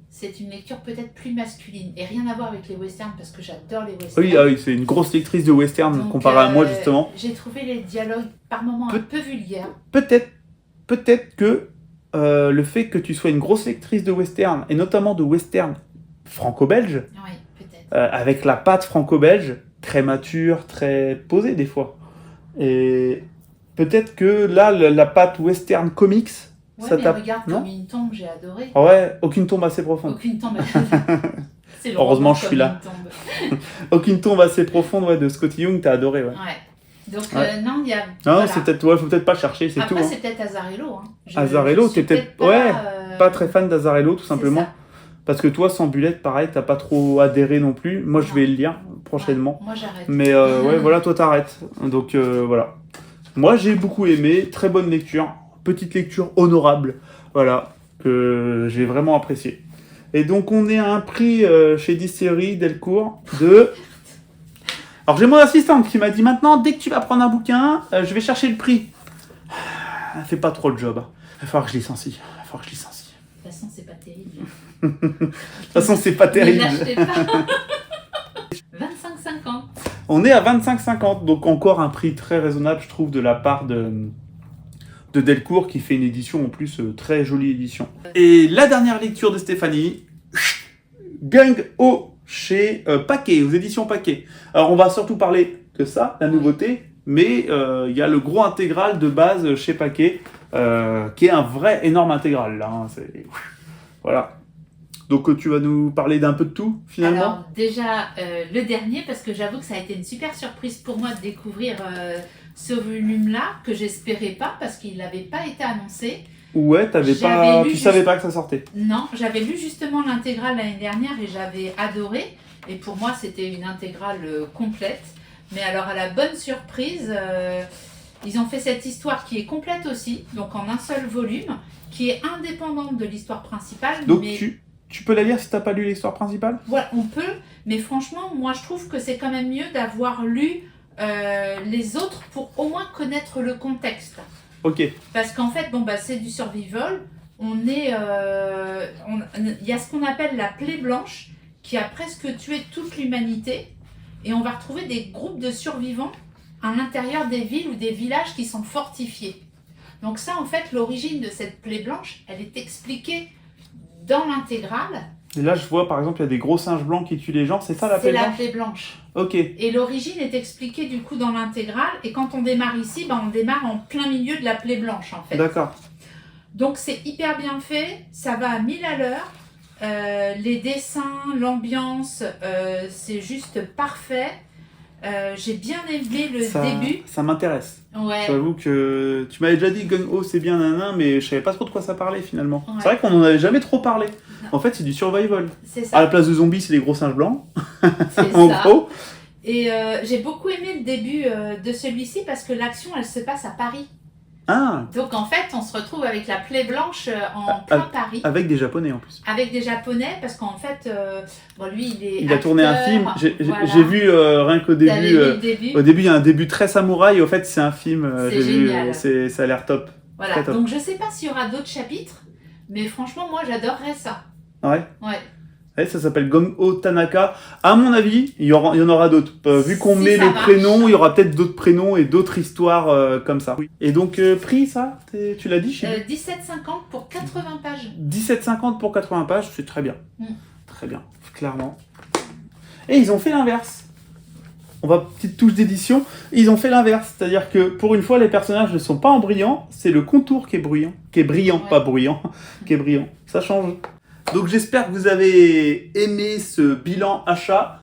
c'est une lecture peut-être plus masculine. Et rien à voir avec les westerns, parce que j'adore les westerns.
Oui, c'est une grosse lectrice de western comparée à moi, justement.
J'ai trouvé les dialogues, par moments, un peu vulgaires.
Peut-être que le fait que tu sois une grosse lectrice de western, et notamment de western franco-belge,
oui, peut-être.
Avec la patte franco-belge, très mature, très posée des fois. Et peut-être que là, la patte western comics,
ouais,
ça
mais
tape.
regarde,
non
Comme une tombe, j'ai adoré.
Ouais, Aucune tombe assez profonde.
Aucune tombe. C'est le
Heureusement,
roman
je suis là.
Comme une tombe.
Aucune tombe assez profonde, ouais, de Scotty Young, t'as adoré, ouais.
Ouais. Donc,
Ouais.
non, il y a.
Non,
voilà.
c'est peut-être, ouais, faut peut-être pas chercher, c'est
Après,
tout. Hein.
c'est peut-être Azarello. Hein.
Azarello, t'es peut-être pas très fan d'Azarello, tout
c'est
simplement.
ça.
Parce que toi, sans Bullet, pareil, t'as pas trop adhéré non plus. Moi, je vais le lire prochainement.
Ouais, moi, j'arrête.
Mais ouais, voilà, toi, t'arrêtes. Donc, voilà. Moi, j'ai beaucoup aimé. Très bonne lecture. Petite lecture honorable. Voilà. Que j'ai vraiment apprécié. Et donc, on est à un prix chez Distillery Delcourt de... Alors, j'ai mon assistante qui m'a dit maintenant, dès que tu vas prendre un bouquin, je vais chercher le prix. Elle fait pas trop le job. Il va falloir que je licencie.
De toute façon, c'est pas terrible.
De toute façon, c'est pas terrible.
Ne l'achetez pas. 25,50.
On est à 25,50, donc encore un prix très raisonnable, je trouve, de la part de Delcourt, qui fait une édition en plus, très jolie édition. Et la dernière lecture de Stéphanie, Gung-Ho chez Paquet, aux éditions Paquet. Alors on va surtout parler de ça, la nouveauté, mais il y a le gros intégral de base chez Paquet, qui est un vrai énorme intégral, là. Hein, voilà. Donc tu vas nous parler d'un peu de tout, finalement.
Alors déjà, le dernier, parce que j'avoue que ça a été une super surprise pour moi de découvrir ce volume-là, que j'espérais pas, parce qu'il n'avait pas été annoncé.
Ouais, tu savais pas que ça sortait.
Non, j'avais lu justement l'intégrale l'année dernière et j'avais adoré. Et pour moi, c'était une intégrale complète. Mais alors, à la bonne surprise, ils ont fait cette histoire qui est complète aussi, donc en un seul volume, qui est indépendante de l'histoire principale.
Donc
mais...
tu peux la lire si t'as pas lu l'histoire principale ?
Voilà, on peut, mais franchement, moi je trouve que c'est quand même mieux d'avoir lu les autres pour au moins connaître le contexte.
Ok.
Parce qu'en fait, c'est du survival. Il y a ce qu'on appelle la plaie blanche qui a presque tué toute l'humanité. Et on va retrouver des groupes de survivants à l'intérieur des villes ou des villages qui sont fortifiés. Donc ça, en fait, l'origine de cette plaie blanche, elle est expliquée dans l'intégrale.
Et là, je vois, par exemple, il y a des gros singes blancs qui tuent les gens. C'est ça, la plaie blanche ?
C'est la plaie blanche.
Ok.
Et l'origine est expliquée, du coup, dans l'intégrale. Et quand on démarre ici, on démarre en plein milieu de la plaie blanche, en fait.
D'accord.
Donc, c'est hyper bien fait. Ça va à 1000 à l'heure. Les dessins, l'ambiance, c'est juste parfait. J'ai bien aimé le début.
Ça m'intéresse.
Ouais.
J'avoue que tu m'avais déjà dit Gung-Ho c'est bien nanan, mais je savais pas trop de quoi ça parlait finalement.
Ouais.
C'est vrai qu'on en avait jamais trop parlé. En fait, c'est du survival.
C'est ça.
À la place de zombies, c'est des gros singes blancs.
C'est
en
ça.
gros.
Et j'ai beaucoup aimé le début de celui-ci parce que l'action, elle se passe à Paris.
Ah.
Donc en fait, on se retrouve avec la plaie blanche en plein Paris.
Avec des Japonais en plus.
Avec des Japonais, parce qu'en fait, lui,
il a tourné un film.
Voilà.
J'ai vu rien qu'au début.
Le début.
Au début, il y a un début très samouraï. Au fait, c'est un film.
C'est génial.
Ça a l'air top.
Voilà. Donc je sais pas s'il y aura d'autres chapitres, mais franchement, moi, j'adorerais ça.
Ouais.
Ouais.
Ouais, ça s'appelle Gon-Ho Tanaka. À mon avis, il y en aura d'autres. Vu qu'on met le
marche.
prénom, il y aura peut-être d'autres prénoms et d'autres histoires comme ça. Et donc, prix, ça, tu l'as dit chez
17,50 pour 80 pages.
17,50 pour 80 pages, c'est très bien. Très bien, clairement. Et ils ont fait l'inverse. On va petite touche d'édition. Ils ont fait l'inverse, c'est-à-dire que pour une fois, les personnages ne sont pas en brillant, c'est le contour qui est brillant, ouais. Pas bruyant, qui est brillant. Ça change. Donc j'espère que vous avez aimé ce bilan achat.